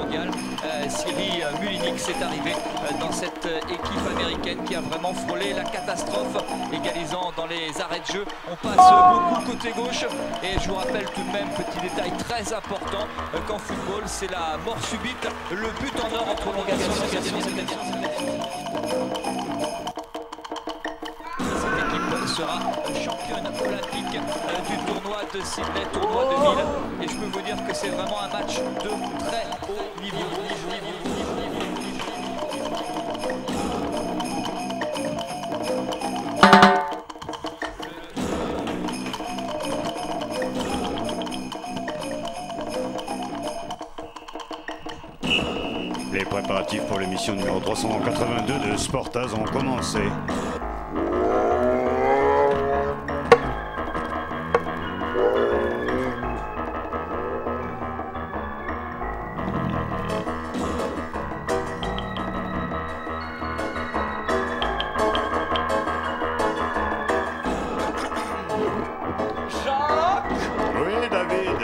mondial. Cyril Mulinik s'est arrivé dans cette équipe américaine qui a vraiment frôlé la catastrophe, égalisant dans les arrêts de jeu. On passe beaucoup côté gauche et je vous rappelle tout de même, petit détail très important, qu'en football c'est la mort subite, le but en or en prolongation. Cette équipe sera championne olympique du tournoi de Sydney, tournoi 2000, et je peux vous dire que c'est vraiment un match de très haut niveau. Les préparatifs pour l'émission numéro 382 de Sportaz ont commencé. Oui, David.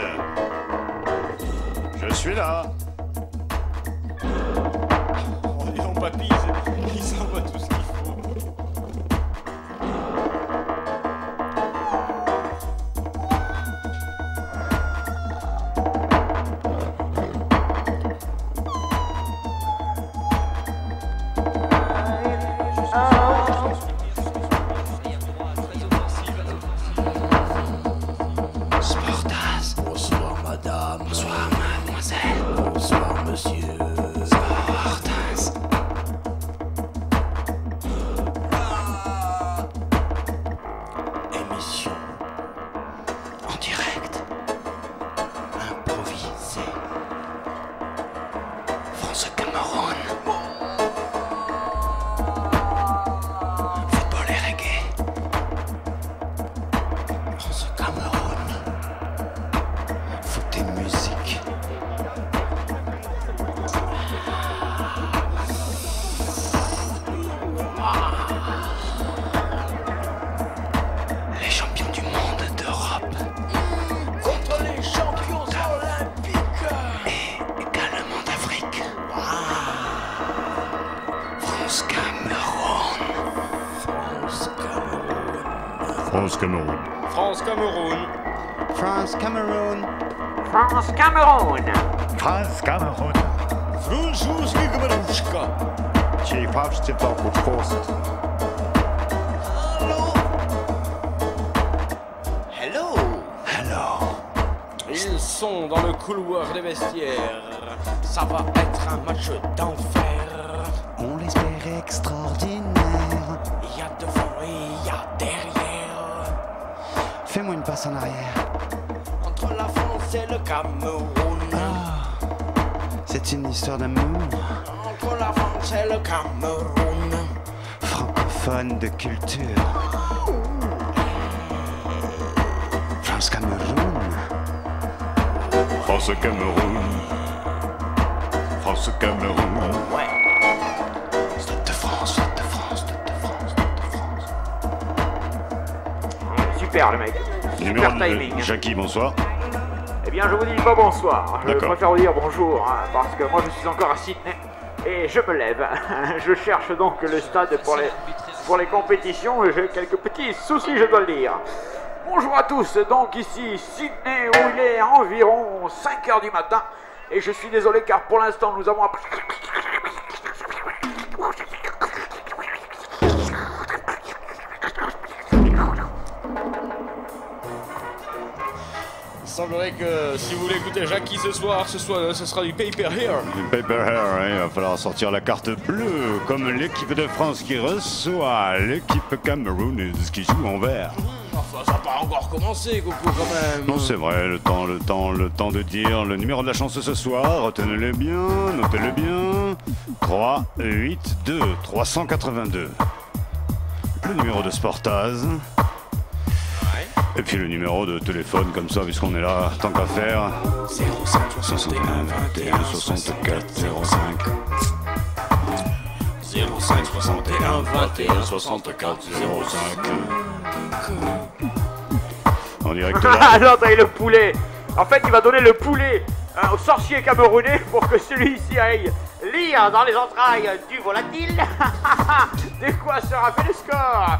Je suis là. Mon papy, il s'envoie tout ce qu'il faut. Sportaz. Bonsoir madame. Bonsoir mademoiselle. Bonsoir monsieur. Sportaz. Émission en direct, improvisée. France-Cameroun. Football et reggae. France-Cameroun. Foot et musique. Les champions du monde d'Europe Contre les champions olympiques. et également d'Afrique. France-Cameroun. France-Cameroun. France-Cameroun. France-Cameroun. France-Cameroun. France-Cameroun. Francuska Gmaruszka. Ci patrzcie to po prostu. Hello. Hello. Ils sont dans le couloir des vestiaires. Ça va être un match d'enfer. On l'espère extraordinaire. Il y a devant et il y a derrière. Fais-moi une passe en arrière. Entre la France et le Cameroun. C'est une histoire d'amour. Entre la France et le Cameroun. Francophone de culture. France-Cameroun. France-Cameroun. France-Cameroun. Stade de France, Stade de France, Stade de France, Stade de France. Super le mec. Numéro Super timing. Jackie, bonsoir. Eh bien je vous dis pas bonsoir. Je D'accord. préfère vous dire bonjour hein, parce que moi je suis encore à Sydney et je me lève. Je cherche donc le stade pour les compétitions et j'ai quelques petits soucis, je dois le dire. Bonjour à tous, donc ici Sydney où il est environ 5h du matin et je suis désolé car pour l'instant nous avons Il semblerait que si vous voulez écouter Jackie ce soir, ce sera du Paper Hair. Paper Hair, hein, il va falloir sortir la carte bleue, comme l'équipe de France qui reçoit l'équipe camerounaise qui joue en vert. Enfin, ça n'a pas encore commencé, Coco, quand même. Non, c'est vrai, le temps de dire le numéro de la chance ce soir, retenez-le bien, notez-le bien. 3, 8, 2, 382. Le numéro de Sportaz. Et puis le numéro de téléphone, comme ça, puisqu'on est là, tant qu'à faire. 05 61 21 64 05. 05 61 21 64 05. En direct Ah là. non, t'as eu le poulet. En fait, il va donner le poulet au sorcier camerounais pour que celui-ci aille lire dans les entrailles du volatile de quoi sera fait le score.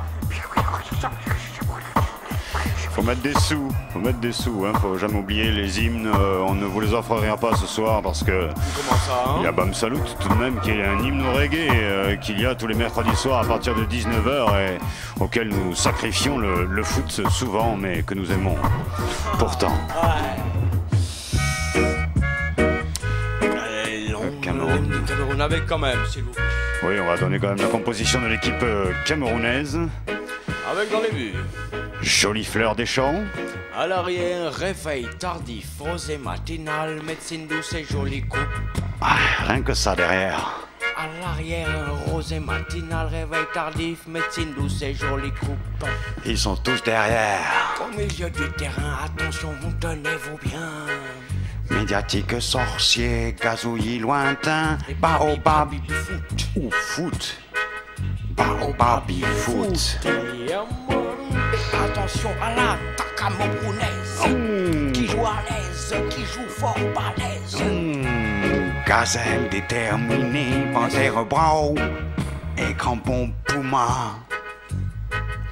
Faut mettre des sous, hein. Faut jamais oublier les hymnes, on ne vous les offrira pas ce soir parce que Comment ça, hein? il y a Bam Salut tout de même qui est un hymne au reggae qu'il y a tous les mercredis soirs à partir de 19h et auquel nous sacrifions le foot souvent mais que nous aimons pourtant. Cameroun avec quand même, s'il vous plaît. Oui, on va donner quand même la composition de l'équipe camerounaise. Avec dans les buts. Jolie Fleur des Champs. À l'arrière, réveil tardif, rosé matinal, médecine douce et jolie coupe. Ah, rien que ça derrière. À l'arrière, rosé matinal, réveil tardif, médecine douce et jolie coupe. Ils sont tous derrière. Au milieu du terrain, attention, vous tenez-vous bien. Médiatique sorcier, gazouillis lointain, baobab du foot. ou foot. Baobab foot. Attention à l'attaque camerounaise qui joue à l'aise, qui joue fort balèze. Gazelle déterminée, panthère brau et crampon puma.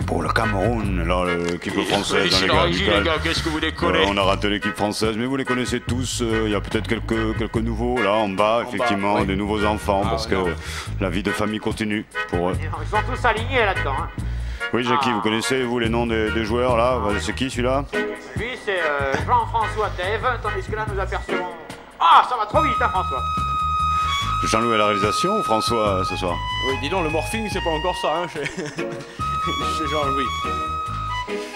Pour le Cameroun, là, l'équipe française dans les gars du Cal. Qu'est-ce que vous déconnez? On a raté l'équipe française, mais vous les connaissez tous. Il y a peut-être quelques nouveaux là en bas, effectivement, oui. des nouveaux enfants, parce que non. la vie de famille continue pour eux. Ils sont tous alignés là-dedans. Hein. Oui, Jackie, vous connaissez, vous, les noms des joueurs là? C'est qui celui-là? Lui, c'est Jean-François Thèves, tandis que là, nous apercevons... Ah, ça va trop vite, hein, François. Jean-Louis à la réalisation ou François ce soir? Oui, dis donc, le morphing, c'est pas encore ça, hein, chez Jean-Louis.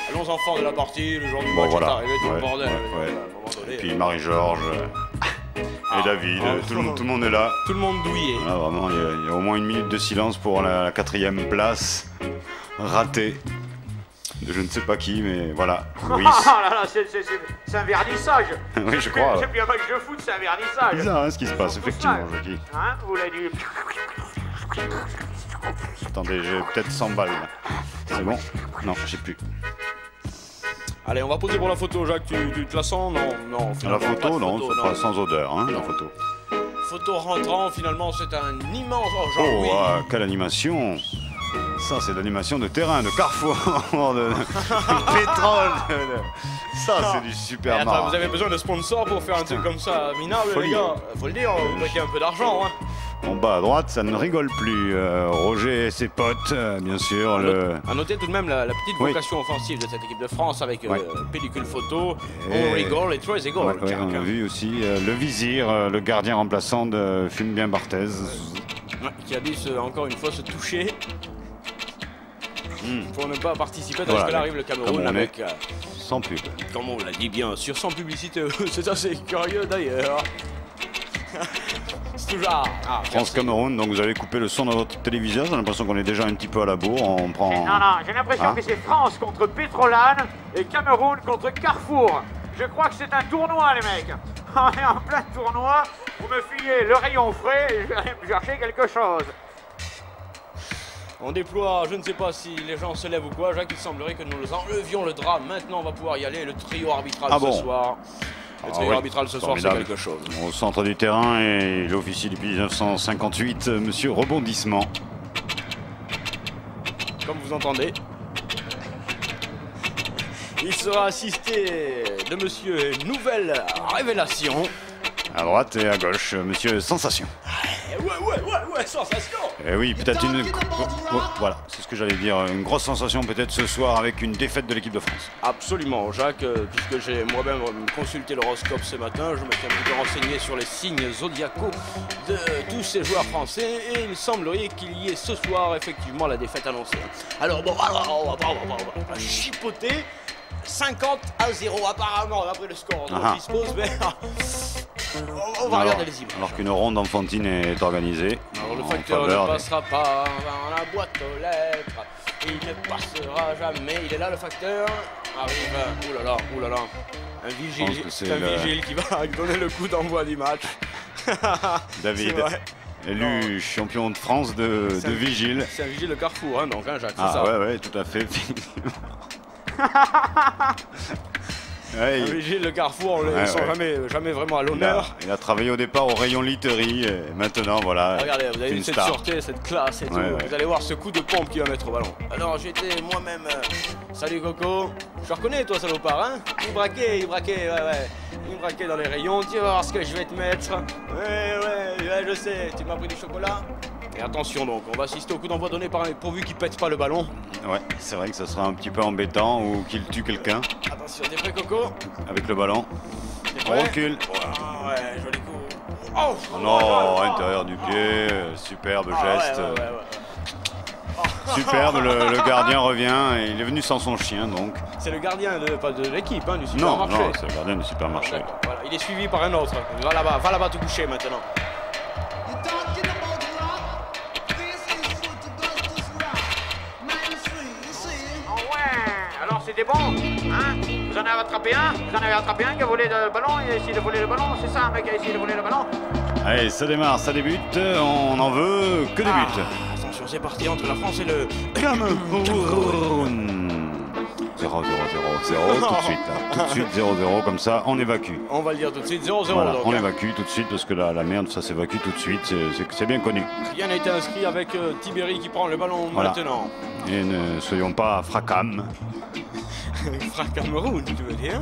Allons enfants de la partie, le jour du match est arrivé, tout le bordel. ouais. À un moment donné, Et puis Marie-Georges et David, tout le monde est là. tout le monde douillé. Voilà, vraiment, il y a au moins une minute de silence pour la 4e place ratée de je ne sais pas qui, mais voilà. Louis. Ah là là, c'est un vernissage. Oui, je crois. C'est plus un match de foot, c'est un vernissage. Bizarre hein, ce qui se passe, effectivement, Jackie. Hein, vous l'avez dit. Attendez, j'ai peut-être 100 balles. Là. C'est bon? Non, j'ai plus. Allez, on va poser pour la photo, Jacques, tu te la sens? Non, La finalement, pas photo, de non, photo, c'est pas sans odeur, hein, la photo. Photo rentrant, finalement, c'est un immense... Oh, Oh, Jean-Louis. quelle animation! Ça, c'est de l'animation de terrain, de carrefour, de pétrole. Ça, c'est du Et super attends, marrant. vous avez besoin de sponsors pour faire un truc comme ça minable, Folie. les gars? Faut le dire, vous mettez un peu d'argent, hein. En bas à droite, ça ne rigole plus. Roger et ses potes, bien sûr. À noter tout de même la petite Oui. vocation offensive de cette équipe de France avec Ouais. pellicule photo, Et- on rigole et très égale. Ouais, ouais, on a vu aussi le vizir, le gardien remplaçant de Fumbien Barthez. Qui a dû encore une fois se toucher pour ne pas participer à Voilà, ce que là arrive le Cameroun Camerounais. avec, Sans pub. comme on l'a dit bien sûr, sans publicité. C'est assez curieux d'ailleurs. C'est toujours... France-Cameroun, donc vous avez coupé le son de votre téléviseur, j'ai l'impression qu'on est déjà un petit peu à la bourre. On prend. Non, j'ai l'impression Ah. que c'est France contre Pétrolane et Cameroun contre Carrefour. Je crois que c'est un tournoi, les mecs. On est en plein tournoi, vous me filez le rayon frais et je vais aller me chercher quelque chose. On déploie, je ne sais pas si les gens se lèvent ou quoi, Jacques, il semblerait que nous enlevions le drap. Maintenant, on va pouvoir y aller. Le trio arbitral Ah bon? ce soir. Le trio oui, arbitral ce soir, c'est formidable. quelque chose. Au centre du terrain et il officie depuis 1958, Monsieur Rebondissement. Comme vous entendez. Il sera assisté de Monsieur Nouvelle Révélation. À droite et à gauche, Monsieur Sensation. Ouais, sensation. Et oui, peut-être une. Qui demande, Oh, voilà, c'est ce que j'allais dire. Une grosse sensation peut-être ce soir avec une défaite de l'équipe de France. Absolument, Jacques, puisque j'ai moi-même consulté l'horoscope ce matin, je m'étais un petit peu renseigné sur les signes zodiacaux de tous ces joueurs français et il semblerait qu'il y ait ce soir effectivement la défaite annoncée. Alors bon, on va pas chipoter. 50-0 apparemment, après le score dont on dispose, mais on va regarder les images. Alors qu'une ronde enfantine est organisée. Alors le en facteur ne faveur des- passera pas dans la boîte aux lettres, il ne passera jamais, il est là le facteur, arrive, oulala, un Je pense que c'est vigile qui va donner le coup d'envoi du match. David, C'est vrai. élu champion de France de C'est un- vigile. C'est un vigile de Carrefour, hein, donc, hein, Jacques, c'est Ah ça. ouais, tout à fait. Ouais, Gilles Le Carrefour, ils ne sont jamais vraiment à l'honneur. il a travaillé au départ au rayon literie, et maintenant voilà. Regardez, vous avez une vu cette star. sûreté, cette classe et tout. Ouais. Vous allez voir ce coup de pompe qu'il va mettre au ballon. Alors j'étais moi-même. Salut Coco. Je te reconnais toi salopard, hein? Il braquait, ouais. Il braquait dans les rayons. Tu vas voir ce que je vais te mettre. Ouais, je sais. Tu m'as pris du chocolat? Et attention donc, on va assister au coup d'envoi donné pourvu qu'il pète pas le ballon. Ouais, c'est vrai que ça sera un petit peu embêtant ou qu'il tue quelqu'un Attention, t'es prêt Coco? avec le ballon. T'es On prêt? recule. Ouais, joli coup. Oh, Oh non, intérieur du pied, superbe geste. Superbe, le gardien revient et il est venu sans son chien donc. C'est le gardien pas de l'équipe, hein, du Non, supermarché. non, c'est le gardien du supermarché. D'accord, voilà. Il est suivi par un autre. Va là-bas te coucher maintenant. Alors c'était bon, hein? Vous en avez attrapé un qui a volé le ballon, il a essayé de voler le ballon, c'est ça un mec qui a essayé de voler le ballon? Allez, ça démarre, ça débute, on n'en veut que des buts. Attention, c'est parti entre la France et le Cameroun. 0-0-0-0 tout de suite, là. Tout de suite 0-0, comme ça on évacue. On va le dire tout de suite, 0-0. Voilà, donc, on évacue tout de suite parce que la merde ça s'évacue tout de suite, c'est bien connu. Rien n'a été inscrit avec Tibéri qui prend le ballon Voilà. maintenant. Et ne soyons pas fracam. Cameroun, tu veux dire?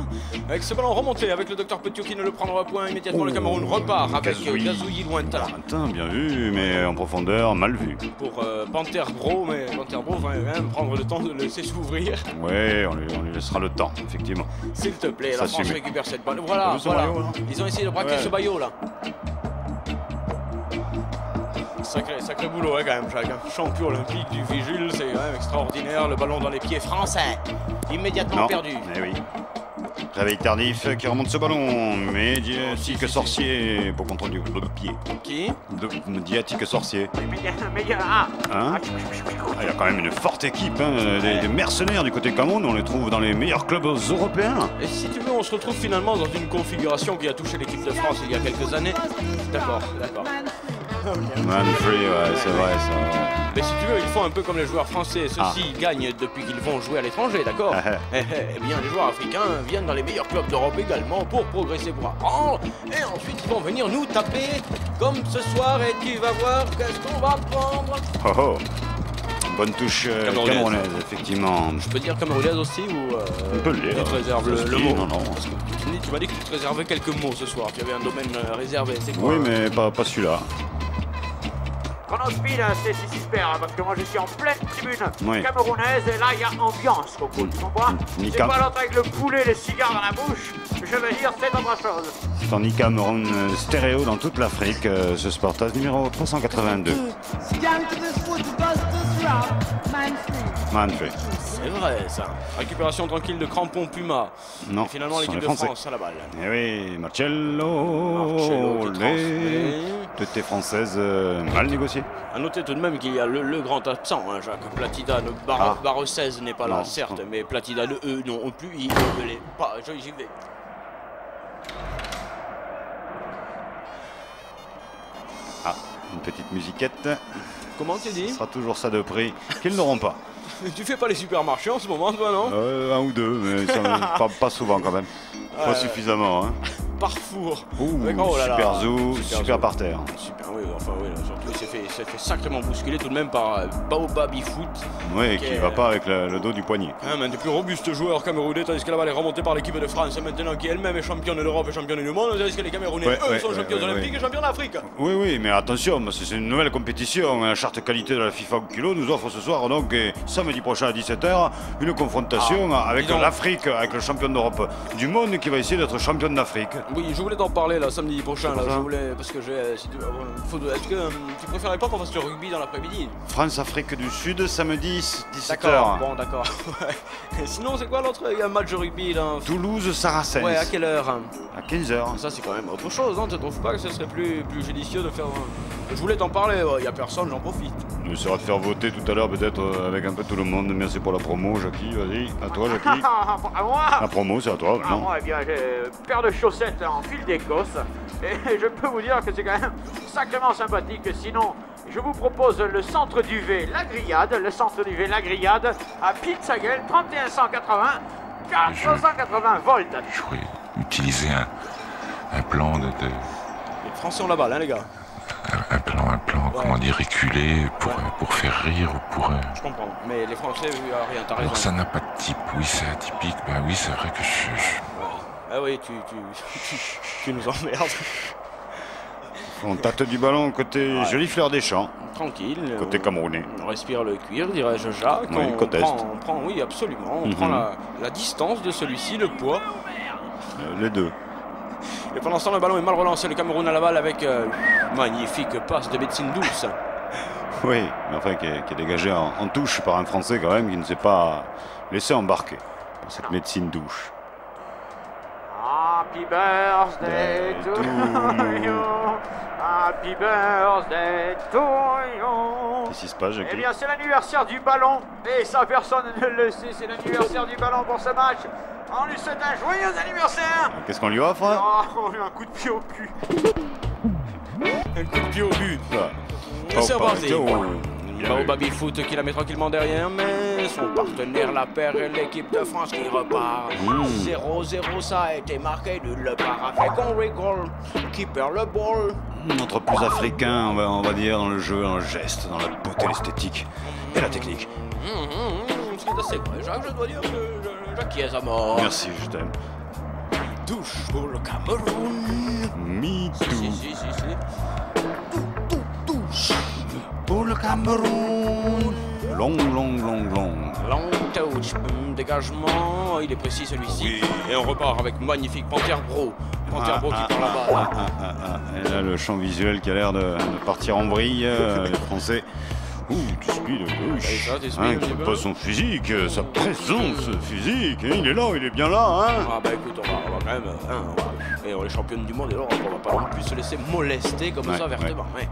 Avec ce ballon remonté, avec le docteur Petiot qui ne le prendra point immédiatement, le Cameroun repart avec Gazouilli lointain. Lointain, bien vu, mais en profondeur, mal vu. Pour Panther Bro, mais Panther Bro va quand même prendre le temps de le laisser s'ouvrir. Ouais, on lui laissera le temps, effectivement. S'il te plaît, la France S'assumer. récupère cette balle. Voilà, vu ce voilà. maillot, là? Ils ont essayé de braquer Ouais. ce maillot là. Sacré boulot, hein, quand même, Jacques. Champion olympique du Vigile, c'est quand même extraordinaire. Le ballon dans les pieds français, immédiatement Non, perdu. eh oui. Réveil tardif qui remonte ce ballon. Médiatique sorcier pour contrôle du pied. Qui? Médiatique sorcier. Ah, Hein? Ah, il y a quand même une forte équipe, hein, des mercenaires du côté Cameroun. On les trouve dans les meilleurs clubs européens. Et si tu veux, on se retrouve finalement dans une configuration qui a touché l'équipe de France il y a quelques années. D'accord. Manfrey, ouais, c'est vrai, ça. Mais si tu veux, ils font un peu comme les joueurs français. Ceux-ci gagnent depuis qu'ils vont jouer à l'étranger, d'accord? Eh bien, les joueurs africains viennent dans les meilleurs clubs d'Europe également pour progresser, pour apprendre. Et ensuite, ils vont venir nous taper comme ce soir. Et tu vas voir qu'est-ce qu'on va prendre. Oh oh. Bonne touche camerounaise, effectivement. Je peux dire camerounaise aussi ou On peut le dire. tu te réserves le Oui, mot? non, non. Tu m'as dit que tu te réservais quelques mots ce soir. Tu avais un domaine réservé. C'est quoi? Oui, mais pas celui-là. Chronospeed, c'est super, parce que moi je suis en pleine tribune Oui. camerounaise et là il y a ambiance, Coco, tu comprends? C'est Nicam. pas l'autre avec le poulet, le cigare dans la bouche, je veux dire c'est autre chose. C'est en Cameroun stéréo dans toute l'Afrique, ce Sportas numéro 382. Manfrey. C'est vrai ça. Récupération tranquille de Crampon Puma. Non, Et finalement ce sont l'équipe les de Français. France à la balle. Eh oui, Marcello Marcello qui transmet. Teuté française mal négociée. A noter tout de même qu'il y a le grand absent, hein, Jacques. Platida, barre 16 n'est pas là, Non, certes, non. mais Platida, non plus, il ne l'est pas. J'y vais. Ah, une petite musiquette. Comment tu dis? Ce sera toujours ça de prix qu'ils n'auront pas. Tu fais pas les supermarchés en ce moment, toi, non? Un ou deux, mais pas souvent quand même. Pas suffisamment. Hein. Parfour. Ouh, Oh là là. super zoo, Super super zoo. par terre. Super, oui, enfin, oui, là, surtout, il s'est fait sacrément bousculer tout de même par Baobab Foot. Oui, Ok. qui va pas avec le dos du poignet. Un des plus robustes joueurs camerounais, tandis que la balle est remontée par l'équipe de France, maintenant qui elle-même est championne d'Europe et championne du monde, tandis que les Camerounais, Ouais, eux, ouais, sont ouais, champions ouais, olympiques ouais. et champions d'Afrique. Oui, mais attention, parce que c'est une nouvelle compétition. La charte qualité de la FIFA Kilo nous offre ce soir, donc, et samedi prochain à 17h, une confrontation avec dis donc. l'Afrique, avec le champion d'Europe du monde qui va essayer d'être champion d'Afrique. Oui, je voulais t'en parler là samedi prochain. Là, C'est je ça. voulais parce que j'ai. Est-ce que tu préférais pas qu'on fasse le rugby dans l'après-midi? France-Afrique du Sud, samedi 17h. D'accord. Bon, d'accord. Et sinon, c'est quoi l'autre? Il y a un match de rugby là. Toulouse-Saracens. Ouais, à quelle heure? À 15h. Ça, c'est quand même autre chose, hein? Tu trouves pas que ce serait plus judicieux de faire. Je voulais t'en parler. Il y a personne, j'en profite. On essaiera de faire voter tout à l'heure, peut-être avec un peu tout le monde. Merci pour la promo, Jackie. Vas-y, à toi, Jackie. À moi? La promo, c'est à toi, Ah, non? moi, eh bien, j'ai paire de chaussettes en fil d'Écosse. Et je peux vous dire que c'est quand même sacrément sympathique. Sinon, je vous propose le centre du V, la Grillade. Le centre du V, la Grillade, à Pizzagel, 31 180. 480 volts. J'aurais utilisé un plan Les Français ont la balle, hein, les gars. un plan, comment dire, reculé pour faire rire ou pour... Je comprends. Mais les Français, rien, t'as raison. Alors ça n'a pas de type, oui, c'est atypique. Ben oui, c'est vrai que Ah oui, tu nous emmerdes. On tâte du ballon côté jolie fleur des champs. Tranquille. Côté camerounais. On respire le cuir, dirais-je Jacques. Oui, on côte est. prend, oui, absolument. On prend la distance de celui-ci, le poids. Les deux. Et pendant ce temps, le ballon est mal relancé. Le Cameroun à la balle avec magnifique passe de médecine douce. Oui, mais enfin qui est dégagé en touche par un Français quand même qui ne s'est pas laissé embarquer par cette médecine douche. Happy birthday to you. Happy birthday to you. Qu'est-ce qui se passe, Jackie? Eh bien, c'est l'anniversaire du ballon. Et ça, personne ne le sait. C'est l'anniversaire du ballon pour ce match. On lui souhaite un joyeux anniversaire. Qu'est-ce qu'on lui offre, hein? Oh, on lui a un coup de pied au cul. Un coup de pied au but. Ah. C'est reparti. Bien Au vu. baby-foot qui la met tranquillement derrière, mais son partenaire la perd et l'équipe de France qui repart. 0-0, ça a été marqué nulle part. Avec on rigole, qui perd le ball. Notre plus africain, on va dire, dans le jeu, dans le geste, dans la beauté, l'esthétique et la technique. C'est assez vrai, Jacques, je dois dire que Jacques qui est à mort. Merci, je t'aime. Touche pour le Cameroun. Me too. Si. Touche. Pour le Cameroun. Long. Long touch, dégagement, il est précis celui-ci. Et on repart avec magnifique Panthère Bro. Panthère Bro qui prend la balle. Et là, le champ visuel qui a l'air de partir en vrille, les Français. Tu speed de gauche. Et ça, tu speed un petit peu. Pas son physique, sa présence physique. Il est là, il est bien là, hein. Ah bah écoute, on va quand même... et on est championne du monde et alors on va pas non plus se laisser molester comme ça vertement. Ouais.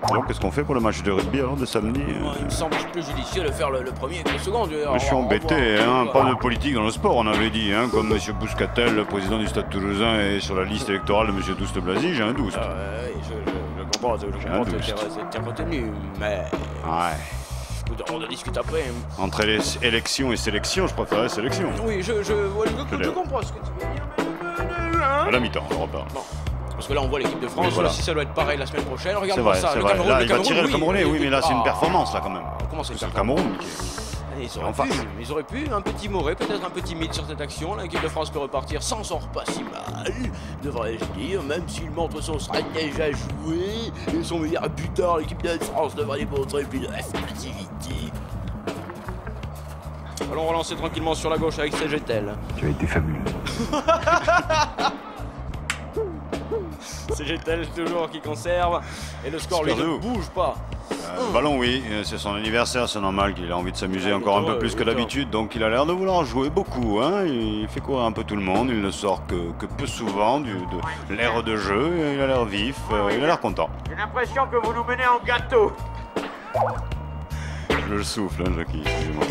Alors, qu'est-ce qu'on fait pour le match de rugby alors de samedi? Il me semble plus judicieux de faire le premier que le second. Je suis embêté, hein, pas de politique dans le sport, on avait dit, hein, comme M. Bouscatel, le président du Stade Toulousain, est sur la liste électorale de M. Douste-Blazy, j'ai un doute. Je comprends, t'es retenu, mais... Ouais. Écoute, on en discute après. Entre élection et sélection, je préférais sélection. Oui, je comprends ce que tu veux dire, mais... À la mi-temps, on repart. Bon. Parce que là, on voit l'équipe de France, Oui, voilà. Si ça doit être pareil la semaine prochaine, C'est regarde-moi vrai, ça. c'est Le vrai. Cameroun, Là, il va tirer le Camerounais, oui, mais là, c'est une Ah. performance, là, quand même. Comment c'est C'est le performance Cameroun Ils auraient pu, un petit Moré, peut-être un petit mythe sur cette action. L'équipe de France peut repartir sans s'en pas si mal, devrais-je dire, même s'il montre son stratège à jouer et son meilleur buteur, l'équipe de France devrait démontrer plus de effectivité. Allons relancer tranquillement sur la gauche avec CGTEL. Tu as été fabuleux. CGTEL toujours qui conserve et le score lui Super ne nous. bouge pas. Le ballon, oui, c'est son anniversaire, c'est normal qu'il ait envie de s'amuser encore un peu plus que d'habitude, donc il a l'air de vouloir jouer beaucoup, hein. Il fait courir un peu tout le monde, il ne sort que peu souvent de l'air de jeu, il a l'air vif, il a l'air content. J'ai l'impression que vous nous menez en gâteau. Je le souffle, hein, Jackie, excusez-moi.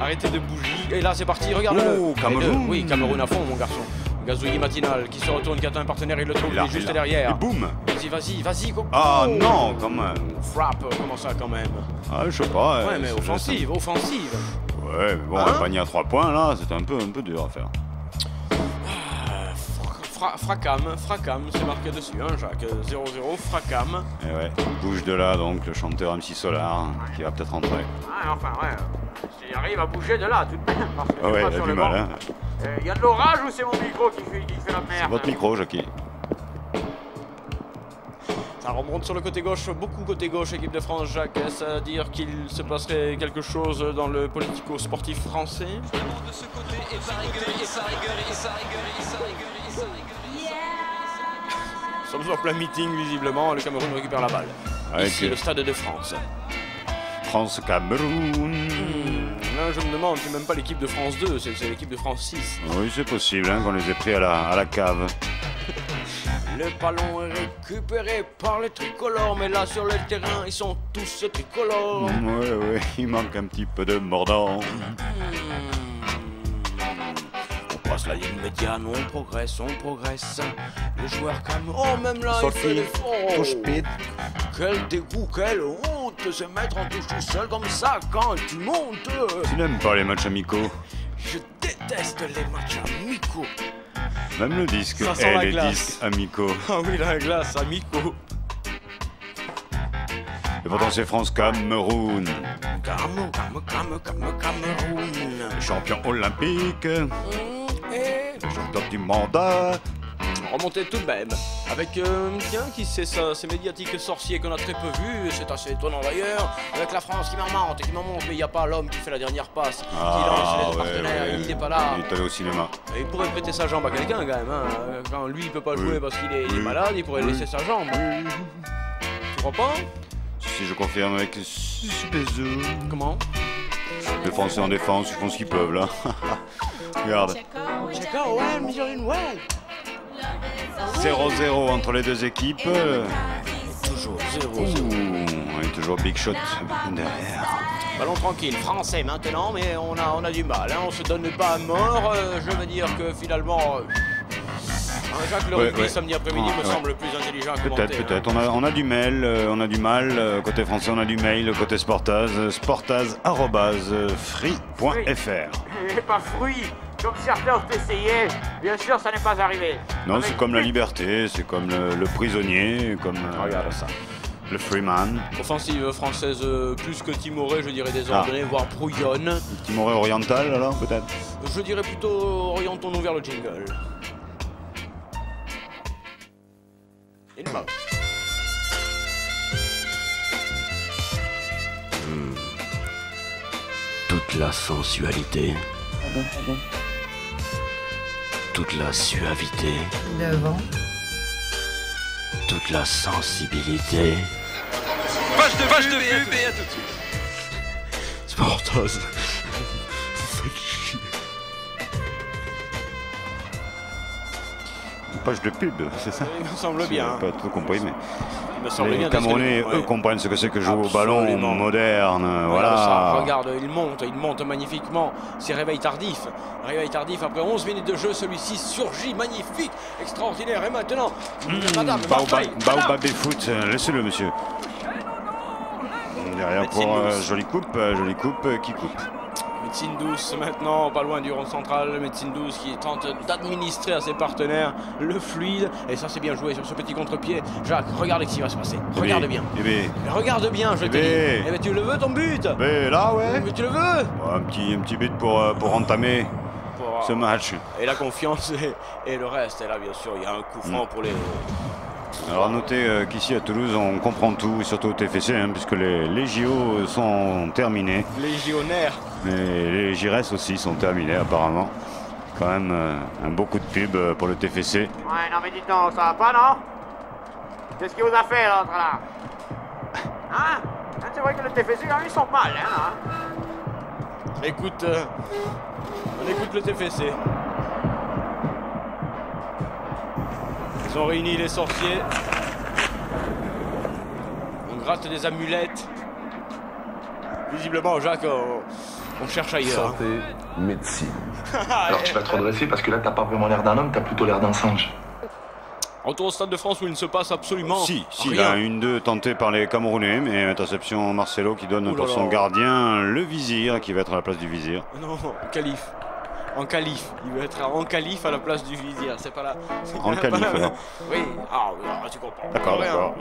Arrêtez de bouger. Et là c'est parti, regarde-le. Oh, Cameroun. Oui, Cameroun à fond mon garçon. Gazouillis matinal qui se retourne, qui atteint un partenaire, il le trouve, il est juste derrière. Et boum. Vas-y, Coco. Ah non, quand même. Frappe, comment ça quand même? Ah, je sais pas. Ouais, mais c'est offensive. Ouais, mais bon, Hein un panier à 3 points, là, c'était un peu dur à faire. Fracam, c'est marqué dessus, hein, Jacques. 0-0, Fracam. Et ouais, il bouge de là, donc, le chanteur MC Solar, qui va peut-être rentrer. Ouais. S'il arrive à bouger de là, tout de même. Parce que Ah ouais, pas il a sur du le mal, banc. hein. Y a de l'orage ou c'est mon micro qui fait la C'est merde? votre micro, Jackie. Ça remonte sur le côté gauche, beaucoup côté gauche, équipe de France, Jacques. Est-ce à dire qu'il se passerait quelque chose dans le politico-sportif français? De ce côté, et ça rigole. Nous sommes en plein meeting, visiblement. Le Cameroun récupère la balle. Avec Ici, le stade de France. France-Cameroun. Là, je me demande, c'est même pas l'équipe de France 2, c'est l'équipe de France 6. Oui, c'est possible, hein, qu'on les ait pris à la cave. Le ballon est récupéré par les tricolores, mais là, sur le terrain, ils sont tous tricolores. Ouais, il manque un petit peu de mordant. On passe la ligne médiane, on progresse. Les joueurs calment. Oh, même là, il fait l'effort. touche speed. Quel dégoût, quelle honte de se mettre en touche tout seul comme ça quand tu montes. Tu n'aimes pas les matchs amicaux? Je déteste déteste les matchs amicaux. Même le disque. Ça sent la les glace. disques amicaux. Ah oui, la glace, amicaux. Et pourtant, c'est France-Cameroun. Cameroun. Champion olympique. Et Champion du monde. remonter tout de même. Avec tiens, qui c'est ça, ces médiatiques sorciers qu'on a très peu vus, c'est assez étonnant d'ailleurs. Avec la France qui m'armente et qui m'en monte, mais il n'y a pas l'homme qui fait la dernière passe, qui lance les partenaires, il n'est pas là. Il est allé au cinéma. Et il pourrait prêter sa jambe à quelqu'un quand même. Hein. Quand lui il peut pas jouer parce qu'il est malade, il pourrait laisser sa jambe. Tu crois pas? Si je confirme avec bisous. Comment? Les Français en défense, ils font ce qu'ils peuvent là. Regarde. D'accord, ouais, Mijoline, ouais. 0-0 entre les deux équipes. Toujours 0-0. Et toujours Big Shot derrière. Ballon tranquille, français maintenant, mais on a du mal. Hein. On se donne pas à mort. Je veux dire que finalement, Jacques le rugby samedi après-midi me semble le plus intelligent que Peut-être. On a du mail, côté français, on a du mail, côté Sportaz, sportaz@free.fr. Et pas fruit, comme certains ont essayé. Bien sûr, ça n'est pas arrivé. Non, c'est comme la liberté, c'est comme le prisonnier, comme Regarde ça. le freeman. Offensive française plus que timorée, je dirais désordonnée, voire brouillonne. Timoré oriental alors peut-être. Je dirais plutôt orientons-nous vers le jingle. Une main. Toute la sensualité, toute la suavité, Devant. toute la sensibilité. Vache de pub et à tout de suite. Sportaz. Page de pub, c'est ça? Il me semble bien. J'ai pas tout compris, mais Il me semble les bien. parce que- Camerounais, ouais. eux, comprennent ce que c'est que jouer au ballon Absolument. moderne. Regarde ça, Voilà. regarde, il monte magnifiquement. C'est réveil tardif. Réveil tardif après 11 minutes de jeu, celui-ci surgit, magnifique, extraordinaire. Et maintenant, Madame Marseille, Baobab et foot, laissez-le monsieur. Derrière Médecine pour douce. jolie coupe qui coupe. Médecine douce maintenant, pas loin du rond central. Médecine douce qui tente d'administrer à ses partenaires le fluide. Et ça, c'est bien joué sur ce petit contre-pied. Jacques, regarde ce qui va se passer. Regarde bien. Eh bien, Regarde bien, je te dis. ben. Eh ben, tu le veux ton but? là ouais. Mais tu le veux? Un petit but pour entamer Pour- ce match. Et la confiance et le reste. Et là, bien sûr, il y a un coup franc pour les... Alors notez qu'ici à Toulouse on comprend tout, et surtout au TFC, hein, puisque les JO sont terminés. légionnaires. Les JRS aussi sont terminés apparemment. Quand même un beau coup de pub pour le TFC. Ouais, non mais dites donc, ça va pas, non? Qu'est-ce qu'il vous a fait, l'autre, là? Hein? C'est vrai que le TFC, ils sont mal, hein? Écoute, on écoute le TFC. Ils ont réuni les sorciers. On gratte des amulettes. Visiblement, Jacques, on cherche ailleurs. Santé, médecine. Alors tu vas te redresser parce que là t'as pas vraiment l'air d'un homme, t'as plutôt l'air d'un singe. Retour au Stade de France où il ne se passe absolument Si, rien. là, 1-2 tenté par les Camerounais, mais interception Marcelo qui donne Ouh là pour là. son gardien le vizir qui va être à la place du vizir. Non, calife. En calife. Il veut être en calife à la place du vizir. C'est pas là. En calife, alors. Oui, tu comprends. D'accord, Rien. d'accord.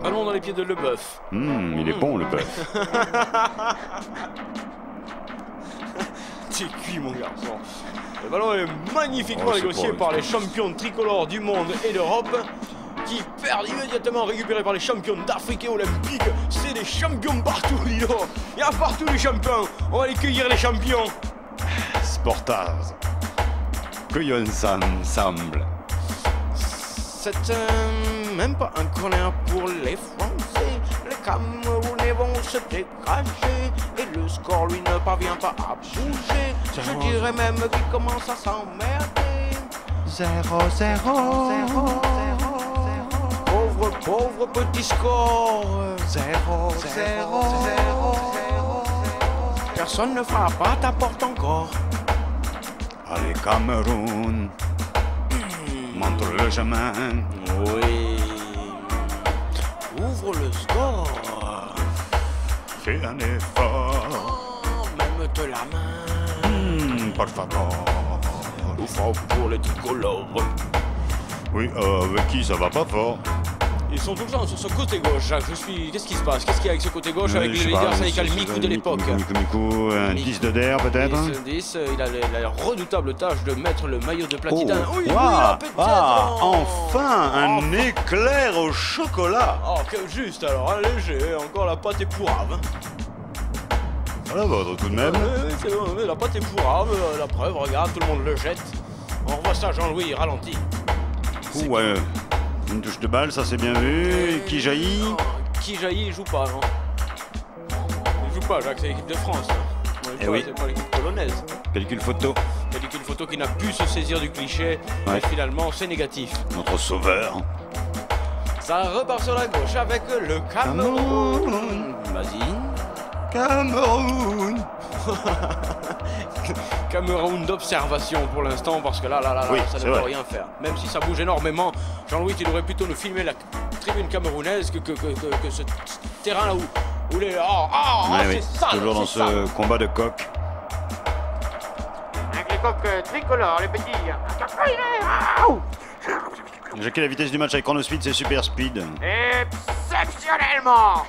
Allons dans les pieds de Leboeuf. Il est bon le bœuf. C'est cuit, mon garçon. Le ballon est magnifiquement Oh, c'est négocié pas- par les champions tricolores du monde et d'Europe qui perdent immédiatement, récupérés par les champions d'Afrique et olympique. C'est des champions partout, dis donc. Il y a partout des champions. On va aller cueillir les champions. Sportaz. Cueillons ensemble. C'est même pas un corner pour les Français. Les Camerounais vont se dégager et le score lui ne parvient pas à bouger. Je dirais même qu'il commence à s'emmerder. 0-0. Pauvre petit score. 0-0. Personne ne frappe à ta porte encore. Allez Cameroun. Montre le chemin. Oui. Ouvre le score. Fais un effort. Même te la main. por favor. Ouf, pour les tricolores. Oui, avec qui ça va pas fort? Ils sont tout le temps sur ce côté gauche, Jacques. Qu'est-ce qui se passe? Qu'est-ce qu'il y a avec ce côté gauche avec le leader syndical Mikou de l'époque? Mikou, un 10 de der peut-être? 10, il a la redoutable tâche de mettre le maillot de Platidin. Oh, Oui, wow, peut-être. enfin un éclair au chocolat. Oh, juste alors, un léger, encore la pâte est pourrave. Voilà votre tout de même. Oui, c'est bon, la pâte est pourrave, la preuve, regarde, tout le monde le jette. On revoit ça, Jean-Louis, ralenti. Ouais, une touche de balle, ça c'est bien vu. Qui jaillit? Qui jaillit, il joue pas, non? Il joue pas, Jacques, c'est l'équipe de France. Eh oui. C'est pas l'équipe polonaise. Pellicule photo. Pellicule photo qui n'a pu se saisir du cliché, Ouais. mais finalement c'est négatif. Notre sauveur. Ça repart sur la gauche avec le Cameroun. Vas-y. Cameroun. Cameroun d'observation pour l'instant parce que là, Oui, ça ne c'est peut vrai. rien faire. Même si ça bouge énormément, Jean-Louis, tu devrais plutôt nous filmer la tribune camerounaise que ce terrain là où les... Ouais, oui. c'est sale, Toujours dans c'est sale. ce combat de coq. Avec les coques tricolores, les petits. J'ai quelle la vitesse du match avec Chrono Speed, c'est super speed. Exceptionnellement.